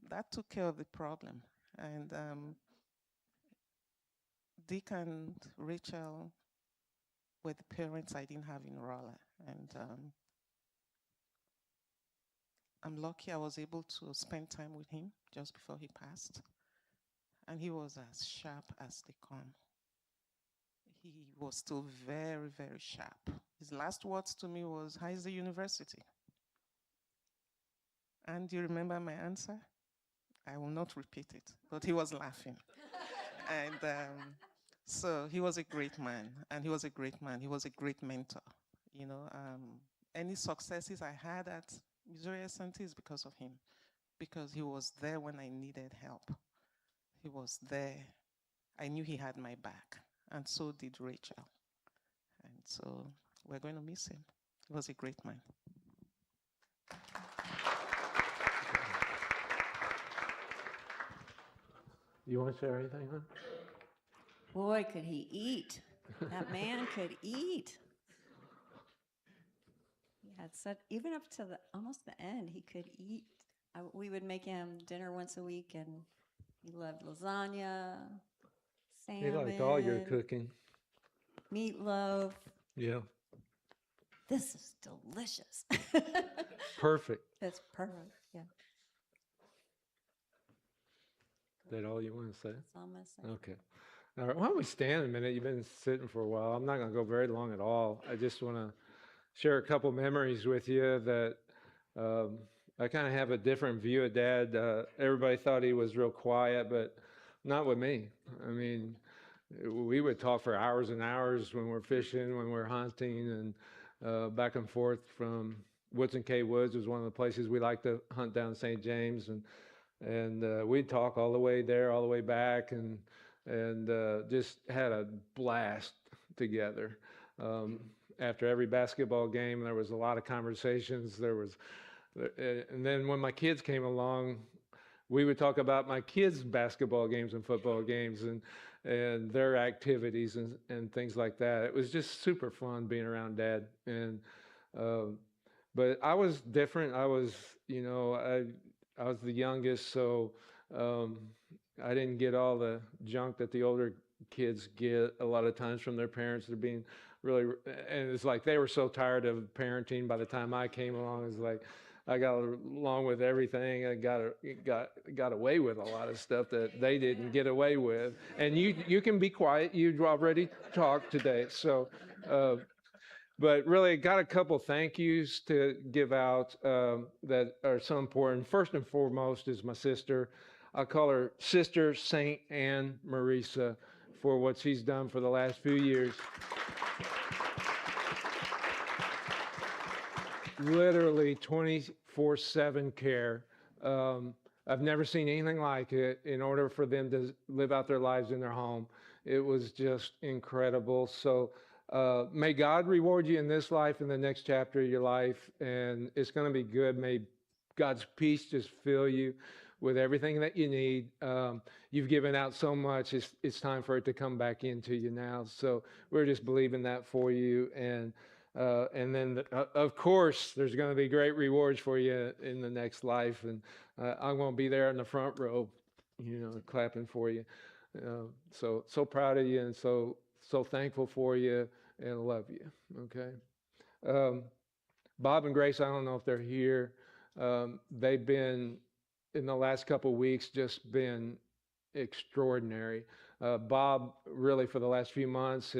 Speaker 10: that took care of the problem. And Dick and Rachel were the parents I didn't have in Rolla. And I'm lucky I was able to spend time with him just before he passed. And he was as sharp as they come. He was still very, very sharp. His last words to me was, "How is the university?" And do you remember my answer? I will not repeat it, but he was laughing. And so he was a great man, and he was a great man. He was a great mentor. Any successes I had at Missouri S&T is because of him, because he was there when I needed help. He was there. I knew he had my back, and so did Rachel. And so we're going to miss him. He was a great man.
Speaker 3: You want to share anything, huh?
Speaker 2: Boy, could he eat. That man could eat. He had such, even up to almost the end, he could eat. We would make him dinner once a week, and he loved lasagna, salmon.
Speaker 3: He liked all your cooking.
Speaker 2: Meatloaf.
Speaker 3: Yeah.
Speaker 2: This is delicious.
Speaker 3: Perfect.
Speaker 2: That's perfect, yeah.
Speaker 3: Is that all you want to say?
Speaker 2: That's all I'm going to say.
Speaker 3: Okay. All right, why don't we stand a minute? You've been sitting for a while. I'm not going to go very long at all. I just want to share a couple memories with you that um, I kind of have a different view of Dad. Everybody thought he was real quiet, but not with me. I mean, we would talk for hours and hours when we're fishing, when we're hunting, and back and forth from Woods and K Woods was one of the places we liked to hunt down St. James, and we'd talk all the way there, all the way back, and just had a blast together. Um, After every basketball game, there was a lot of conversations. And then when my kids came along, we would talk about my kids' basketball games and football games and their activities and things like that. It was just super fun being around Dad. And but I was different. I was the youngest, so um, I didn't get all the junk that the older kids get a lot of times from their parents. They're being really, and it's like they were so tired of parenting by the time I came along. It's like I got along with everything. I got away with a lot of stuff that they didn't get away with. And you can be quiet. You already talked today, so. But really, got a couple thank yous to give out that are so important. First and foremost is my sister. I call her Sister Saint Anne Marisa for what she's done for the last few years. Literally 24/7 care. I've never seen anything like it in order for them to live out their lives in their home. It was just incredible. So may God reward you in this life and the next chapter of your life, and it's going to be good. May God's peace just fill you with everything that you need. You've given out so much. It's time for it to come back into you now. So we're just believing that for you. And then, of course, there's going to be great rewards for you in the next life. And I'm going to be there in the front row, clapping for you. So proud of you and so thankful for you and love you. Okay. Bob and Grace, I don't know if they're here. They've been, in the last couple of weeks, just been extraordinary. Bob, really, for the last few months,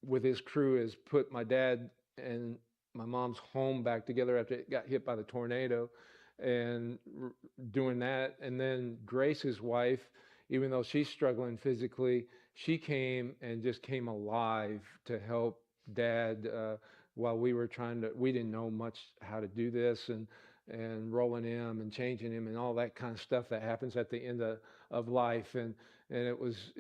Speaker 3: with his crew, has put my dad and my mom's home back together after it got hit by the tornado, and doing that. And then Grace, his wife, even though she's struggling physically, she came and just came alive to help Dad while we didn't know much how to do this, and rolling him and changing him and all that kind of stuff that happens at the end of life. And it was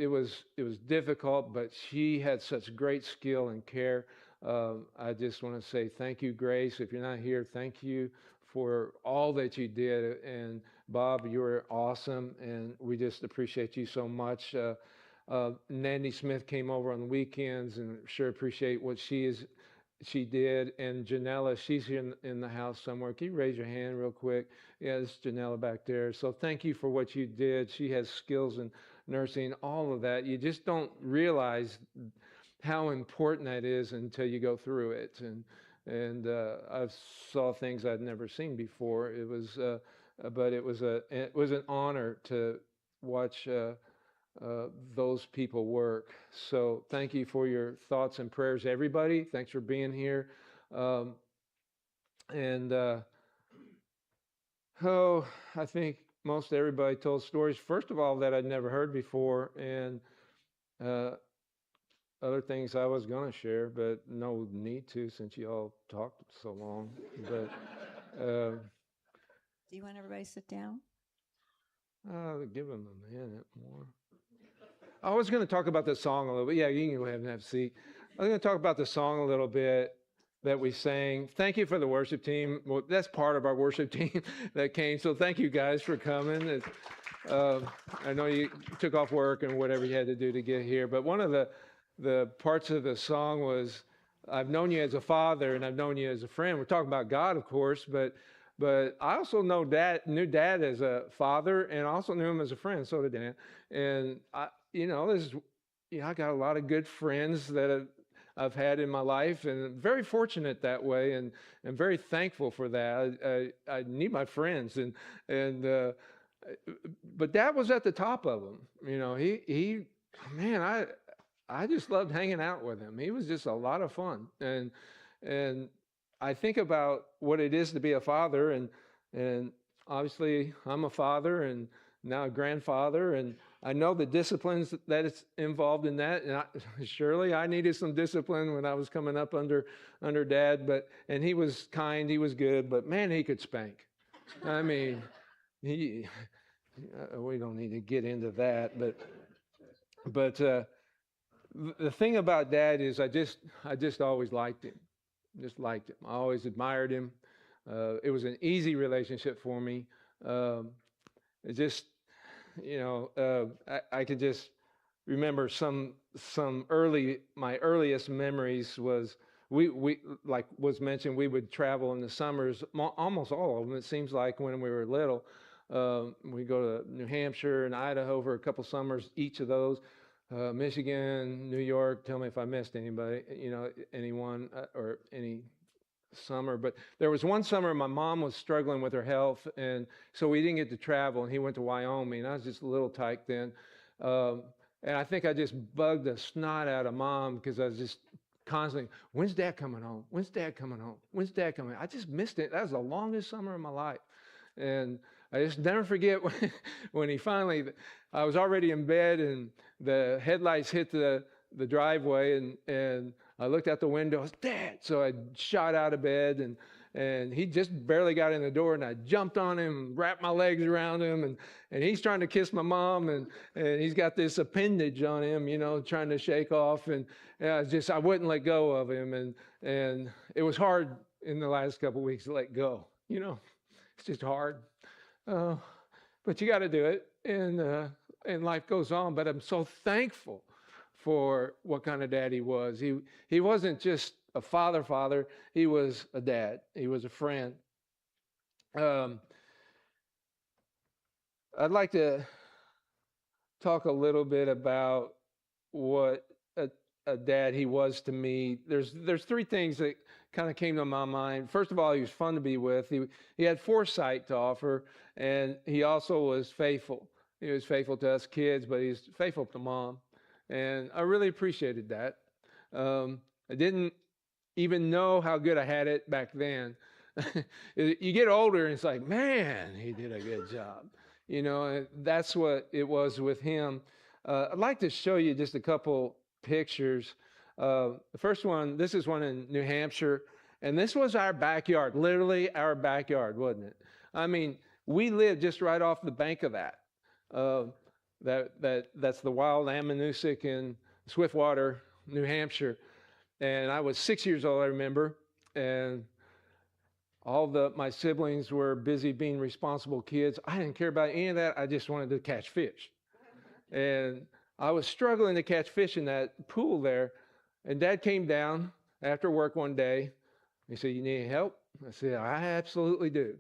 Speaker 3: difficult, but she had such great skill and care. I just want to say thank you, Grace. If you're not here, thank you for all that you did. And Bob, you were awesome, and we just appreciate you so much. Nandy Smith came over on the weekends, and sure appreciate what she did. And Janella, she's here in the house somewhere. Can you raise your hand real quick? Yeah, it's Janella back there. So thank you for what you did. She has skills in nursing, all of that. You just don't realize how important that is until you go through it. And I saw things I'd never seen before. But it was an honor to watch those people work. So thank you for your thoughts and prayers, everybody. Thanks for being here. I think most everybody told stories, first of all, that I'd never heard before, and other things I was going to share, but no need to since you all talked so long. But
Speaker 2: Do you want everybody to sit down?
Speaker 3: give them a minute more. I was going to talk about the song a little bit. Yeah, you can go ahead and have a seat. I was going to talk about the song a little bit that we sang. Thank you for the worship team. Well, that's part of our worship team that came. So thank you guys for coming. I know you took off work and whatever you had to do to get here. But one of the parts of the song was, I've known you as a father and I've known you as a friend. We're talking about God, of course, but I also knew Dad as a father, and I also knew him as a friend. So did Dan. And I got a lot of good friends that I've had in my life, and very fortunate that way, and very thankful for that. I need my friends, but Dad was at the top of them. He man, I just loved hanging out with him. He was just a lot of fun, and I think about what it is to be a father, and obviously I'm a father and now a grandfather, and I know the disciplines that it's involved in that. And surely I needed some discipline when I was coming up under Dad, and he was kind, he was good, but man, he could spank. I mean, he. We don't need to get into that, but the thing about Dad is I just always liked him, just liked him. I always admired him. It was an easy relationship for me. It just, I could just remember some my earliest memories was we like was mentioned, we would travel in the summers, almost all of them. It seems like when we were little, we go to New Hampshire and Idaho for a couple summers, each of those. Michigan, New York. Tell me if I missed anybody, anyone or any summer. But there was one summer my mom was struggling with her health, and so we didn't get to travel. And he went to Wyoming. And I was just a little tyke then, and I think I just bugged the snot out of Mom because I was just constantly, "When's Dad coming home? When's Dad coming home? When's Dad coming?" I just missed it. That was the longest summer of my life, and I just never forget when he finally. I was already in bed, and the headlights hit the driveway, and I looked out the window. It's Dad! So I shot out of bed, and he just barely got in the door, and I jumped on him, wrapped my legs around him, and he's trying to kiss my mom, and he's got this appendage on him, trying to shake off, and I wouldn't let go of him, and it was hard in the last couple of weeks to let go. It's just hard. But you got to do it, and life goes on. But I'm so thankful for what kind of dad he was. He wasn't just a father. He was a dad. He was a friend. I'd like to talk a little bit about what a dad he was to me. There's three things that kind of came to my mind. First of all, he was fun to be with. He had foresight to offer, and he also was faithful. He was faithful to us kids, but he's faithful to Mom, and I really appreciated that. I didn't even know how good I had it back then. You get older, and it's like, man, he did a good job. And that's what it was with him. I'd like to show you just a couple pictures. The first one, this is one in New Hampshire, and this was our backyard, literally our backyard, wasn't it? I mean, we lived just right off the bank of that. That's the wild Ammonoosuc in Swiftwater, New Hampshire. And I was 6 years old, I remember, and all my siblings were busy being responsible kids. I didn't care about any of that. I just wanted to catch fish. And I was struggling to catch fish in that pool there. And Dad came down after work one day. He said, "You need help?" I said, "I absolutely do."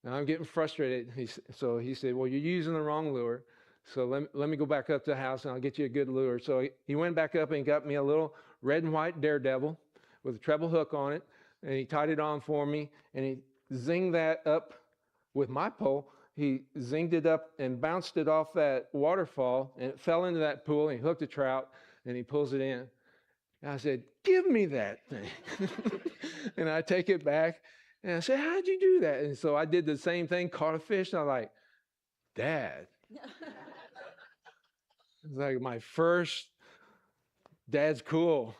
Speaker 3: And I'm getting frustrated. So he said, "Well, you're using the wrong lure. So let me go back up to the house and I'll get you a good lure." So he went back up and got me a little red and white daredevil with a treble hook on it. And he tied it on for me, and he zinged that up with my pole. He zinged it up and bounced it off that waterfall, and it fell into that pool, and he hooked a trout, and he pulls it in. And I said, "Give me that thing." And I take it back, and I said, "How'd you do that?" And so I did the same thing, caught a fish, and I'm like, "Dad." It's like my first, Dad's cool,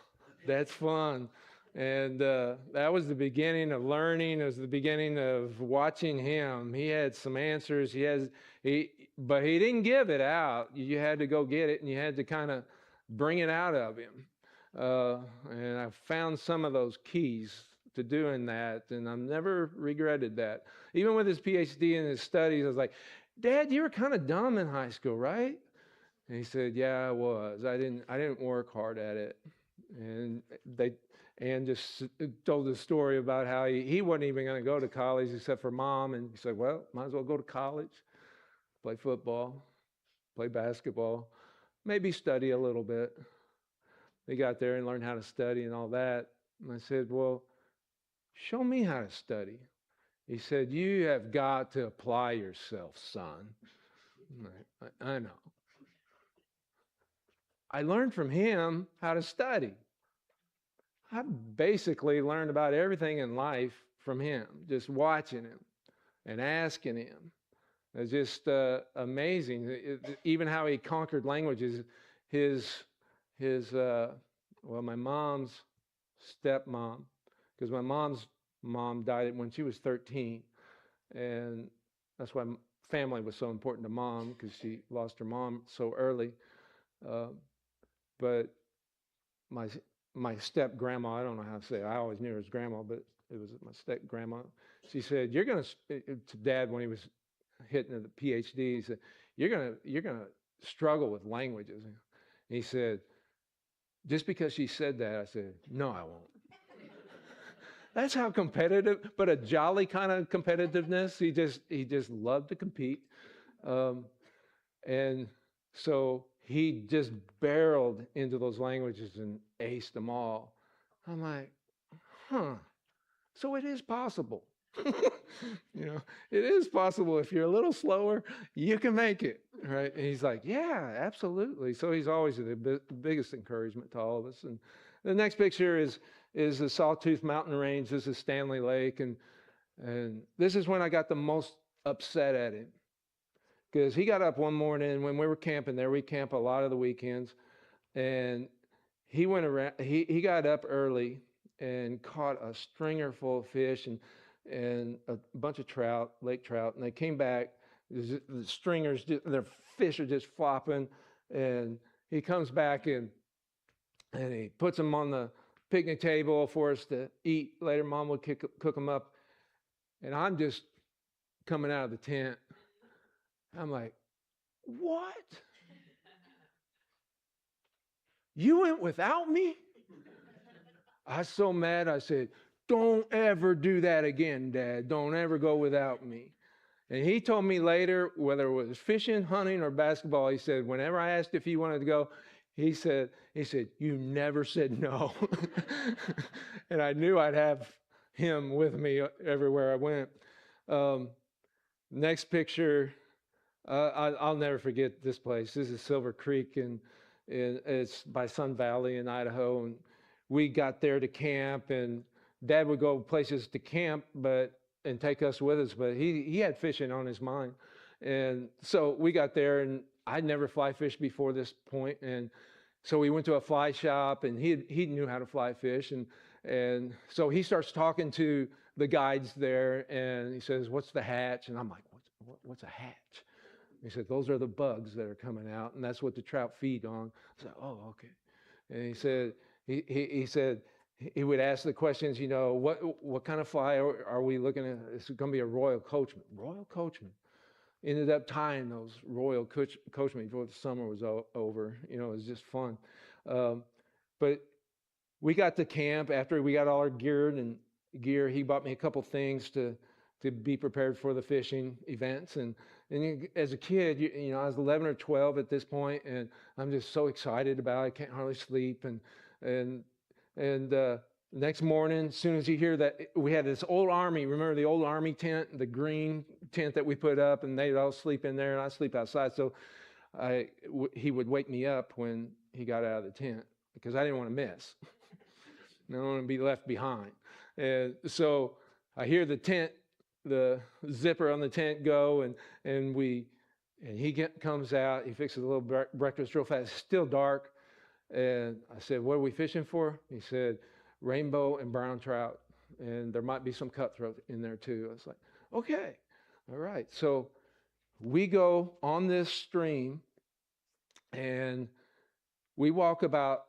Speaker 3: Dad's fun. And that was the beginning of learning. It was the beginning of watching him. He had some answers. But he didn't give it out. You had to go get it, and you had to kind of bring it out of him. And I found some of those keys to doing that, and I've never regretted that. Even with his PhD and his studies, I was like, "Dad, you were kind of dumb in high school, right?" And he said, "Yeah, I was. I didn't work hard at it." And just told the story about how he wasn't even going to go to college except for Mom. And he said, "Well, might as well go to college, play football, play basketball, maybe study a little bit." They got there and learned how to study and all that. And I said, "Well, show me how to study." He said, "You have got to apply yourself, son." I know. I learned from him how to study. I basically learned about everything in life from him, just watching him and asking him. It's just amazing. Even how he conquered languages. His, my mom's stepmom, because my mom's mom died when she was 13. And that's why family was so important to mom, because she lost her mom so early. Uh, but my my step grandma, I don't know how to say it. I always knew her as grandma, but it was my step grandma. She said, "You're gonna," to Dad when he was hitting the PhD. He said, "You're gonna struggle with languages." And he said, "Just because she said that," I said, "No, I won't." That's how competitive, but a jolly kind of competitiveness. He just loved to compete, um, and so he just barreled into those languages and aced them all. I'm like, huh. So it is possible. You know, it is possible. If you're a little slower, you can make it, right? And he's like, yeah, absolutely. So he's always the biggest encouragement to all of us. And the next picture is the Sawtooth Mountain Range. This is Stanley Lake, and this is when I got the most upset at him, because he got up one morning when we were camping there. We camp a lot of the weekends, and he went around. He got up early and caught a stringer full of fish and a bunch of trout, lake trout, and they came back. The stringers, their fish are just flopping, and he comes back and he puts them on the picnic table for us to eat. Later, Mom would cook them up, and I'm just coming out of the tent. I'm like, what? You went without me? I was so mad. I said, don't ever do that again, Dad. Don't ever go without me. And he told me later, whether it was fishing, hunting, or basketball, he said, whenever I asked if he wanted to go, he said, you never said no. And I knew I'd have him with me everywhere I went. Next picture, I'll never forget this place. This is Silver Creek, and it's by Sun Valley in Idaho. And we got there to camp, and Dad would go places to camp, and take us with us, but he had fishing on his mind. And so we got there, and I'd never fly fished before this point, and so we went to a fly shop, and he knew how to fly fish, and so he starts talking to the guides there, and he says, "What's the hatch?" And I'm like, "What's a hatch?" He said, "Those are the bugs that are coming out, and that's what the trout feed on." I said, "Oh, okay." And he said, he said he would ask the questions, what kind of fly are we looking at? It's going to be a Royal Coachman. Royal Coachman. Ended up tying those Royal Coachman before the summer was over. It was just fun. But we got to camp after we got all our gear. He bought me a couple things to be prepared for the fishing events. And as a kid, I was 11 or 12 at this point, and I'm just so excited about it. I can't hardly sleep. And next morning, as soon as you hear that, we had this old Army, remember the old Army tent, the green tent that we put up, and they'd all sleep in there, and I sleep outside. So he would wake me up when he got out of the tent, because I didn't want to miss. I don't want to be left behind. And so I hear the zipper on the tent go, and he comes out. He fixes a little breakfast real fast. It's still dark. And I said, "What are we fishing for?" He said, "Rainbow and brown trout. And there might be some cutthroat in there too." I was like, "Okay, all right." So we go on this stream, and we walk about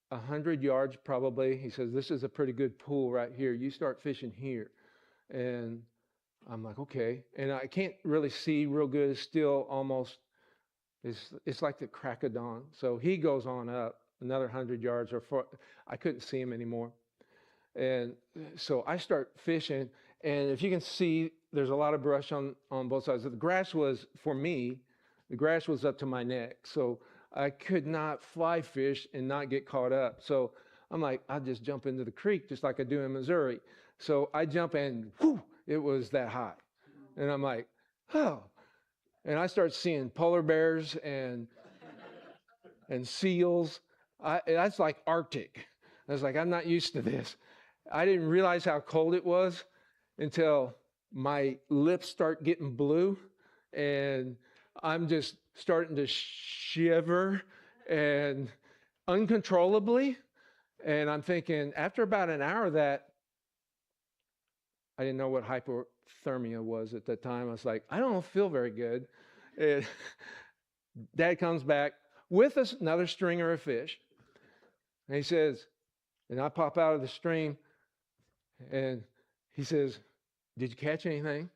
Speaker 3: 100 yards probably. He says, "This is a pretty good pool right here. You start fishing here." And I'm like, "Okay." And I can't really see real good. It's still almost, it's like the crack of dawn. So he goes on up another 100 yards I couldn't see him anymore. And so I start fishing, and if you can see, there's a lot of brush on both sides. The grass was, for me, the grass was up to my neck. So I could not fly fish and not get caught up. So I'm like, I'll just jump into the creek just like I do in Missouri. So I jump, and whew, it was that high. And I'm like, oh. And I start seeing polar bears and and seals. That's like Arctic. I was like, I'm not used to this. I didn't realize how cold it was until my lips start getting blue and I'm just starting to shiver and uncontrollably. And I'm thinking, after about an hour of that, I didn't know what hypothermia was at that time. I was like, I don't feel very good. And Dad comes back with another stringer of fish. And he says, and I pop out of the stream and he says, did you catch anything?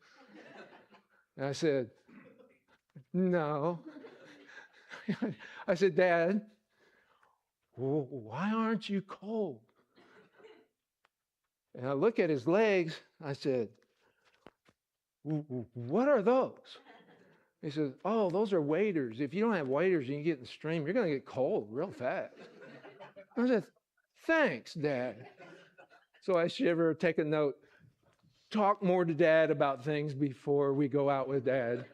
Speaker 3: And I said, no. I said, Dad, why aren't you cold? And I look at his legs. I said, what are those? He says, oh, those are waders. If you don't have waders and you get in the stream, you're going to get cold real fast. I said, thanks, Dad. So I shiver, take a note, talk more to Dad about things before we go out with Dad.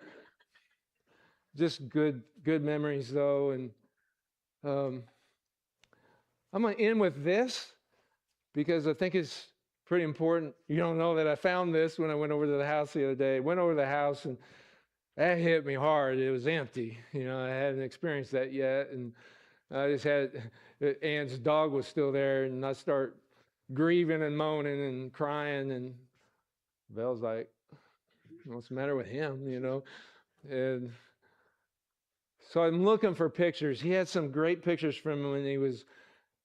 Speaker 3: Just good memories, though. And I'm going to end with this because I think it's pretty important. You don't know that I found this when I went over to the house the other day. Went over to the house and that hit me hard. It was empty. I hadn't experienced that yet. And I just had, Ann's dog was still there, and I start grieving and moaning and crying. And Belle's like, what's the matter with him, And so I'm looking for pictures. He had some great pictures from when he was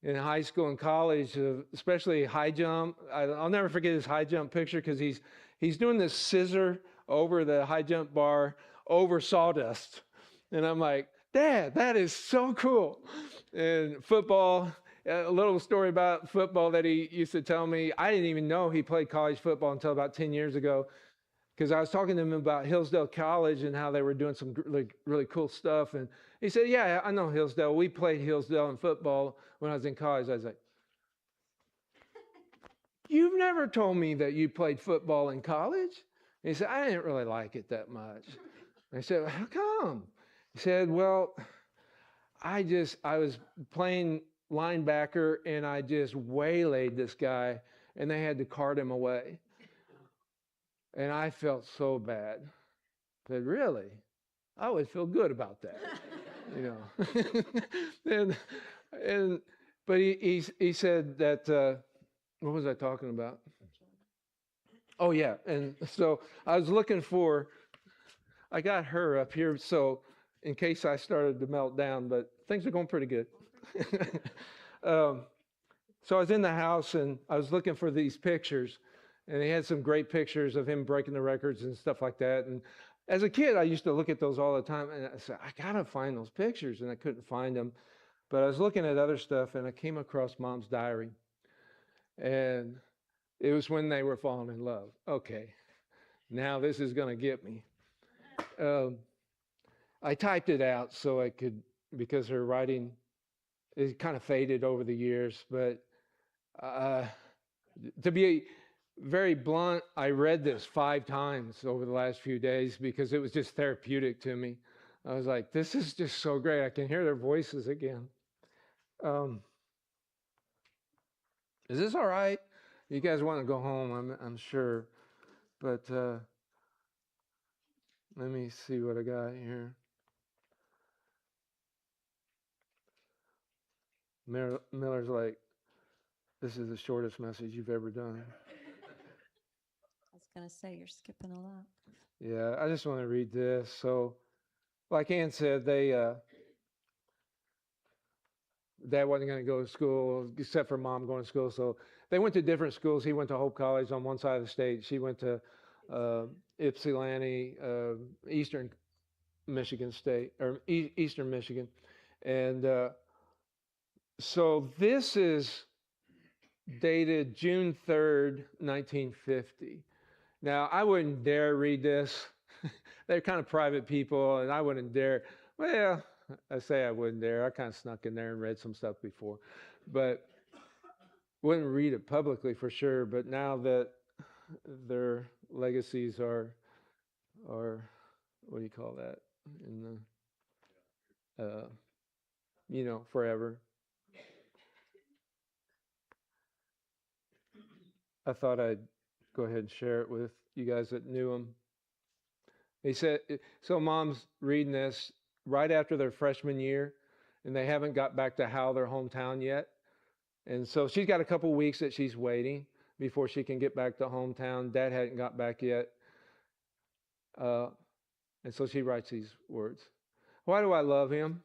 Speaker 3: in high school and college, especially high jump. I'll never forget his high jump picture because he's doing this scissor over the high jump bar over sawdust. And I'm like, Dad, that is so cool. And football, a little story about football that he used to tell me. I didn't even know he played college football until about 10 years ago because I was talking to him about Hillsdale College and how they were doing some really cool stuff. And he said, yeah, I know Hillsdale. We played Hillsdale in football when I was in college. I was like, you've never told me that you played football in college. And he said, I didn't really like it that much. I said, how come? He said, well, I was playing linebacker and I just waylaid this guy and they had to cart him away. And I felt so bad. I said, really? I would feel good about that, but he said that, what was I talking about? Oh yeah. And so I was looking I got her up here. So in case I started to melt down, but things are going pretty good. So I was in the house and I was looking for these pictures, and they had some great pictures of him breaking the records and stuff like that. And as a kid, I used to look at those all the time, and I said, I gotta find those pictures, and I couldn't find them. But I was looking at other stuff, and I came across Mom's diary, and it was when they were falling in love. Okay, now this is gonna get me. I typed it out so I could, because her writing is kind of faded over the years, but to be very blunt, I read this 5 times over the last few days because it was just therapeutic to me. I was like, this is just so great. I can hear their voices again. Is this all right? You guys want to go home, I'm sure. But let me see what I got here. Miller's like, this is the shortest message you've ever done.
Speaker 2: I was going to say, you're skipping a lot.
Speaker 3: Yeah, I just want to read this. So, like Ann said, Dad wasn't going to go to school except for Mom going to school. So they went to different schools. He went to Hope College on one side of the state. She went to Ypsilanti, Eastern Michigan State, or Eastern Michigan. And so this is dated June 3rd, 1950. Now, I wouldn't dare read this. They're kind of private people, and I wouldn't dare. Well, I say I wouldn't dare. I kind of snuck in there and read some stuff before, but wouldn't read it publicly for sure. But now that their legacies are what do you call that? In the forever. I thought I'd go ahead and share it with you guys that knew him. He said, so mom's reading this right after their freshman year, and they haven't got back to Howell, their hometown yet. And so she's got a couple weeks that she's waiting before she can get back to hometown. Dad hadn't got back yet. And so she writes these words. Why do I love him?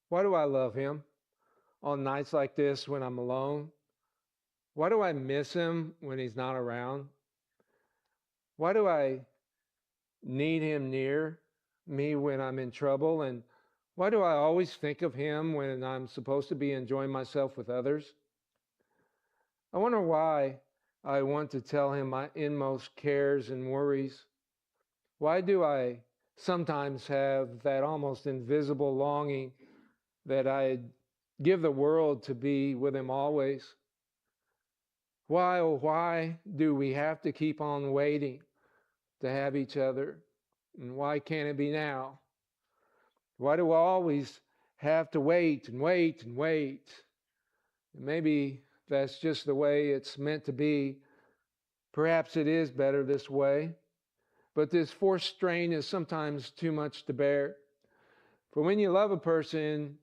Speaker 3: Why do I love him on nights like this when I'm alone? Why do I miss him when he's not around? Why do I need him near me when I'm in trouble? And why do I always think of him when I'm supposed to be enjoying myself with others? I wonder why I want to tell him my inmost cares and worries. Why do I sometimes have that almost invisible longing that I'd give the world to be with him always? Why, oh, why do we have to keep on waiting to have each other? And why can't it be now? Why do we always have to wait and wait and wait? And maybe that's just the way it's meant to be. Perhaps it is better this way. But this forced strain is sometimes too much to bear. For when you love a person,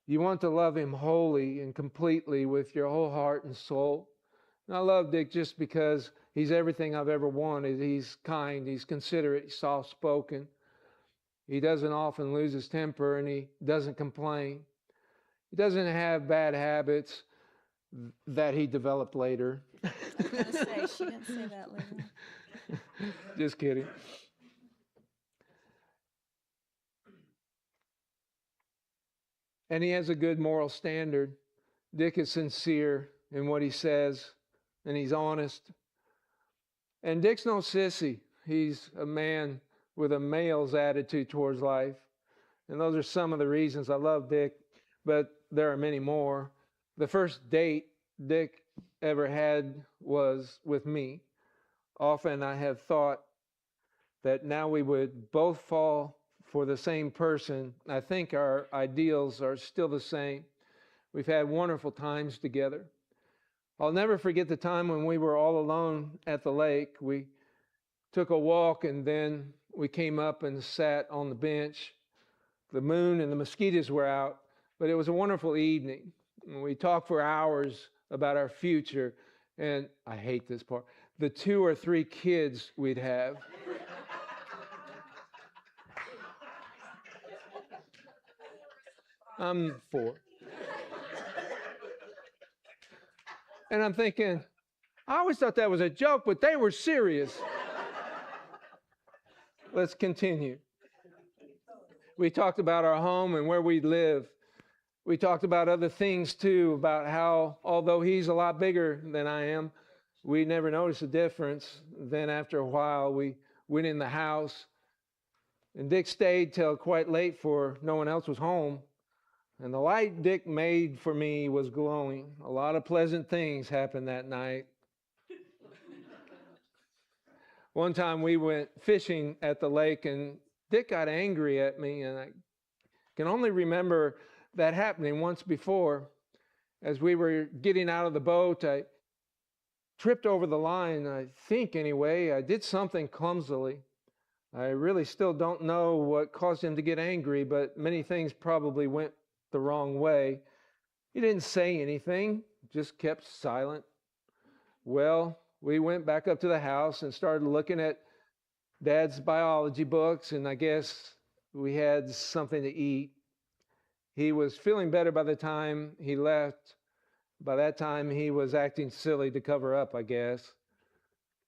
Speaker 3: you want to love him wholly and completely with your whole heart and soul. And I love Dick just because he's everything I've ever wanted. He's kind, he's considerate, he's soft-spoken. He doesn't often lose his temper, and he doesn't complain. He doesn't have bad habits that he developed later.
Speaker 2: I was going to say, she didn't say that later.
Speaker 3: Just kidding. And he has a good moral standard. Dick is sincere in what he says, and he's honest. And Dick's no sissy. He's a man with a male's attitude towards life. And those are some of the reasons I love Dick, but there are many more. The first date Dick ever had was with me. Often I have thought that now we would both fall for the same person. I think our ideals are still the same. We've had wonderful times together. I'll never forget the time when we were all alone at the lake. We took a walk, and then we came up and sat on the bench. The moon and the mosquitoes were out, but it was a wonderful evening. And we talked for hours about our future, and I hate this part, the 2 or 3 kids we'd have. I'm 4. And I'm thinking, I always thought that was a joke, but they were serious. Let's continue. We talked about our home and where we live. We talked about other things too, about how, although he's a lot bigger than I am, we never noticed a difference. Then after a while, we went in the house, and Dick stayed till quite late, for no one else was home. And the light Dick made for me was glowing. A lot of pleasant things happened that night. One time we went fishing at the lake, and Dick got angry at me, and I can only remember that happening once before. As we were getting out of the boat, I tripped over the line, I think anyway. I did something clumsily. I really still don't know what caused him to get angry, but many things probably went the wrong way. He didn't say anything, just kept silent. Well, we went back up to the house and started looking at Dad's biology books, and I guess we had something to eat. He was feeling better by the time he left. By that time, he was acting silly to cover up, I guess.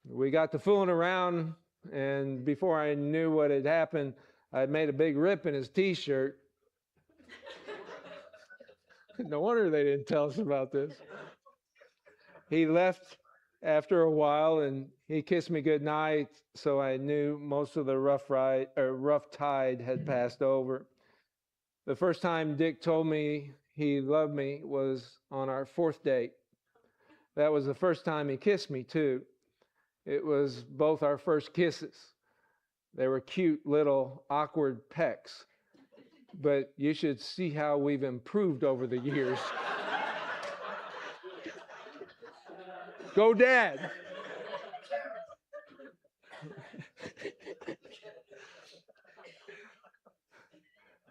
Speaker 3: We got to fooling around, and before I knew what had happened, I had made a big rip in his T-shirt. No wonder they didn't tell us about this. He left after a while, and he kissed me goodnight, so I knew most of the rough tide had passed over. The first time Dick told me he loved me was on our 4th date. That was the first time he kissed me, too. It was both our first kisses. They were cute little awkward pecks. but you should see how we've improved over the years. Go, Dad.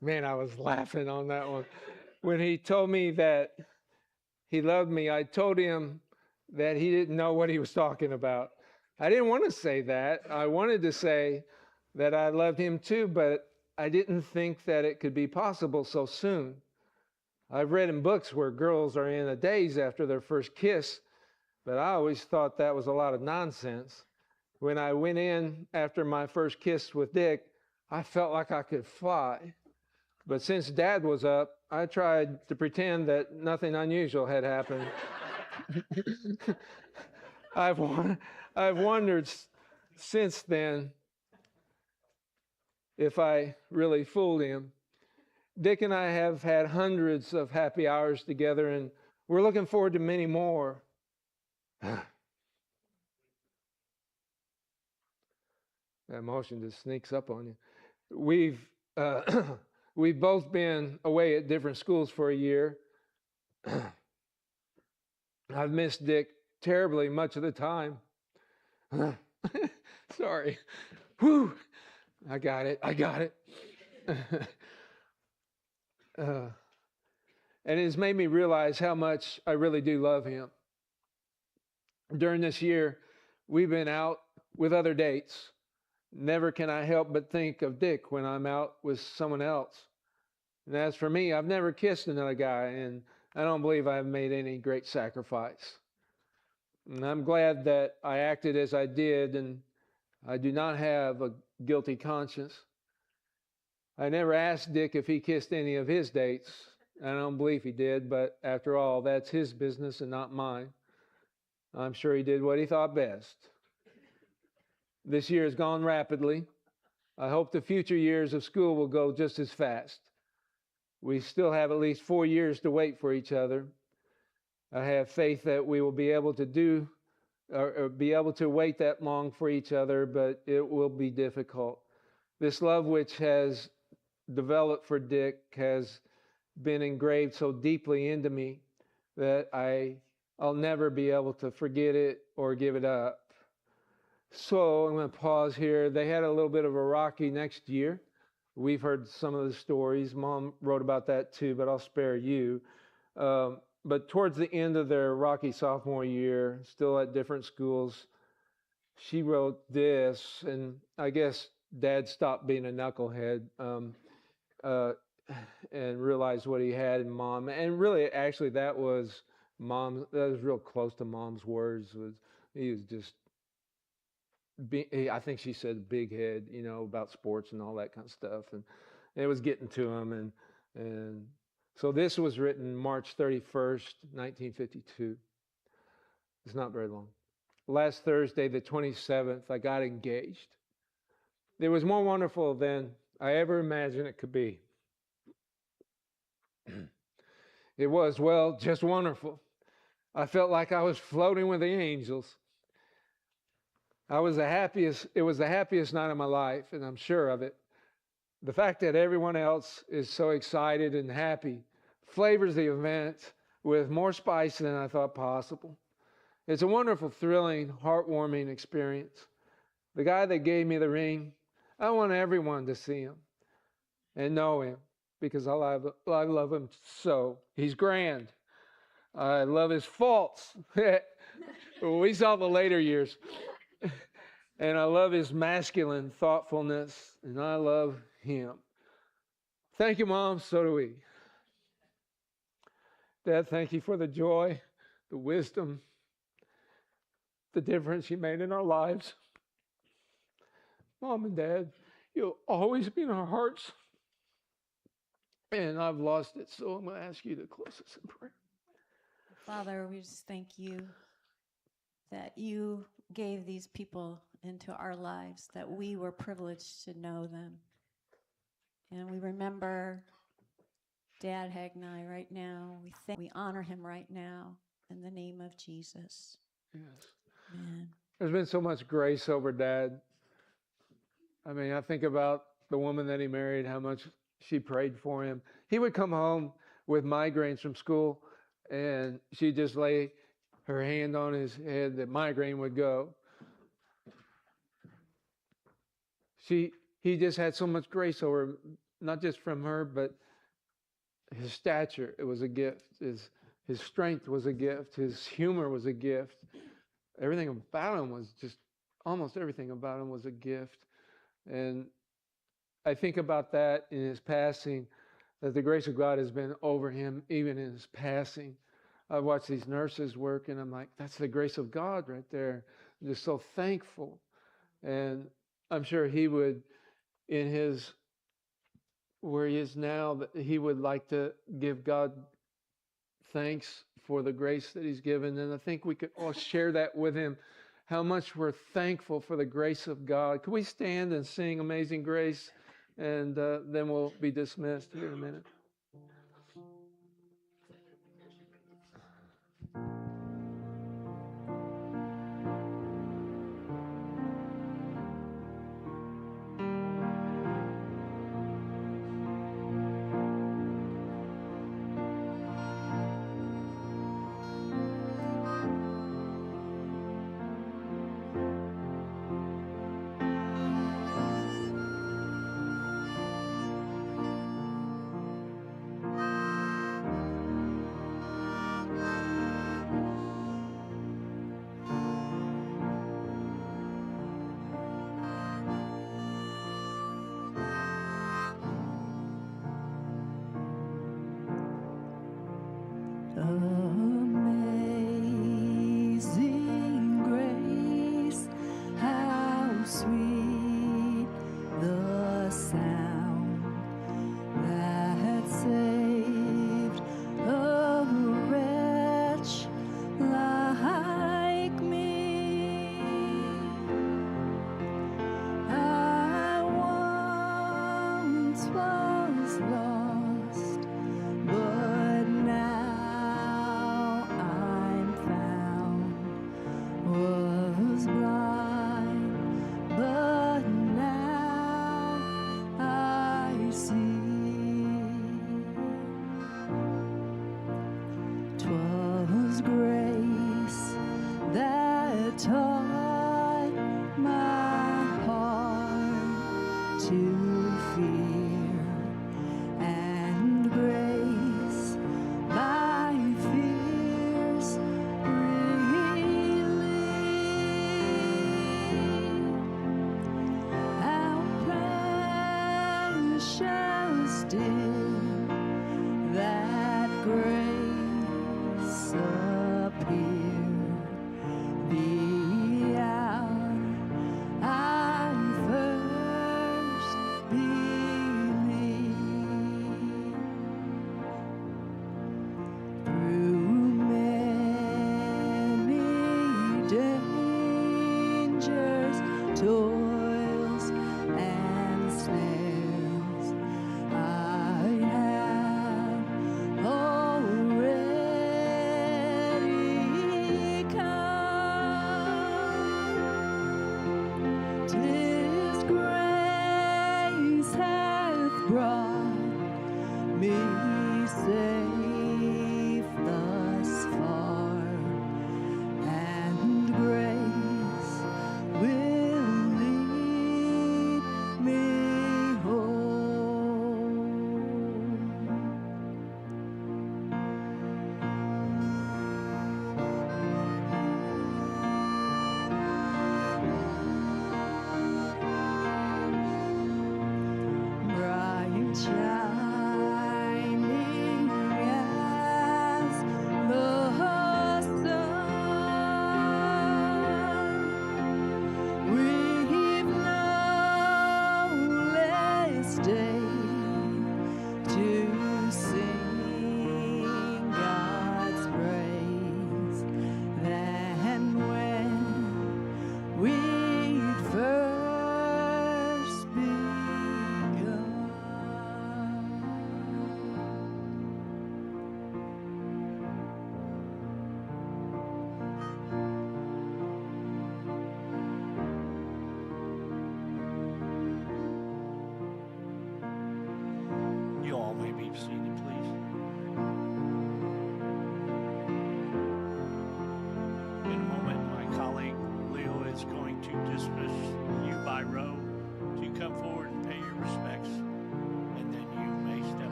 Speaker 3: Man, I was laughing on that one. When he told me that he loved me, I told him that he didn't know what he was talking about. I didn't want to say that. I wanted to say that I loved him too, but I didn't think that it could be possible so soon. I've read in books where girls are in a daze after their first kiss, but I always thought that was a lot of nonsense. When I went in after my first kiss with Dick, I felt like I could fly. But since Dad was up, I tried to pretend that nothing unusual had happened. I've wondered since then if I really fooled him. Dick and I have had hundreds of happy hours together, and we're looking forward to many more. That emotion just sneaks up on you. We've both been away at different schools for a year. I've missed Dick terribly much of the time. Sorry. Whew. I got it. And it has made me realize how much I really do love him. During this year, we've been out with other dates. Never can I help but think of Dick when I'm out with someone else. And as for me, I've never kissed another guy, and I don't believe I've made any great sacrifice. And I'm glad that I acted as I did, and I do not have a guilty conscience. I never asked Dick if he kissed any of his dates. I don't believe he did, but after all, that's his business and not mine. I'm sure he did what he thought best. This year has gone rapidly. I hope the future years of school will go just as fast. We still have at least 4 years to wait for each other. I have faith that we will be able to wait that long for each other, but it will be difficult. This love which has developed for Dick has been engraved so deeply into me that I'll never be able to forget it or give it up. So I'm going to pause here. They had a little bit of a rocky next year. We've heard some of the stories. Mom wrote about that too, but I'll spare you. But towards the end of their rocky sophomore year, still at different schools, she wrote this, and I guess Dad stopped being a knucklehead and realized what he had in Mom. And really, actually, that was real close to Mom's words. He was just, I think she said big head, about sports and all that kind of stuff. And it was getting to him. And so this was written March 31st, 1952. It's not very long. Last Thursday, the 27th, I got engaged. It was more wonderful than I ever imagined it could be. It was, well, just wonderful. I felt like I was floating with the angels. It was the happiest night of my life, and I'm sure of it. The fact that everyone else is so excited and happy flavors the event with more spice than I thought possible. It's a wonderful, thrilling, heartwarming experience. The guy that gave me the ring, I want everyone to see him and know him because I love him so. He's grand. I love his faults. We saw the later years. And I love his masculine thoughtfulness, and I love him. Thank you, Mom. So do we. Dad, thank you for the joy, the wisdom, the difference you made in our lives. Mom and Dad, you'll always be in our hearts. And I've lost it, so I'm going to ask you to close us in prayer.
Speaker 2: Father, we just thank you that you gave these people into our lives, that we were privileged to know them. And we remember Dad Hagni right now. We honor him right now in the name of Jesus.
Speaker 3: Yes.
Speaker 2: Amen.
Speaker 3: There's been so much grace over Dad. I mean, I think about the woman that he married, how much She prayed for him. He would come home with migraines from school, and she'd just lay her hand on his head. The migraine would go. He just had so much grace over him, not just from her, but his stature. It was a gift. His strength was a gift. His humor was a gift. Everything about him was just, almost everything about him was a gift. And I think about that in his passing, that the grace of God has been over him even in his passing. I watch these nurses work, and I'm like, that's the grace of God right there. I'm just so thankful. And I'm sure he would, in his, where he is now, that he would like to give God thanks for the grace that he's given. And I think we could all share that with him, how much we're thankful for the grace of God. Could we stand and sing Amazing Grace? And then we'll be dismissed here in a minute.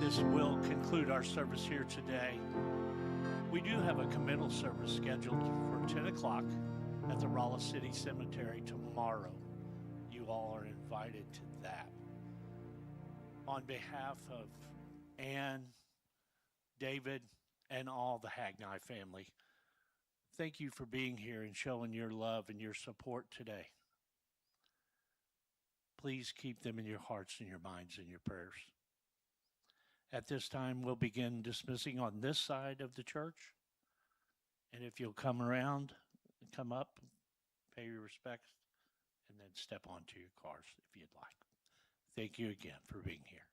Speaker 1: This will conclude our service here today. We do have a committal service scheduled for 10 o'clock at the Rolla City Cemetery tomorrow. You all are invited to that. On behalf of Ann, David, and all the Hagni family, thank you for being here and showing your love and your support today. Please keep them in your hearts and your minds and your prayers. At this time, we'll begin dismissing on this side of the church. And if you'll come around, come up, pay your respects, and then step onto your cars if you'd like. Thank you again for being here.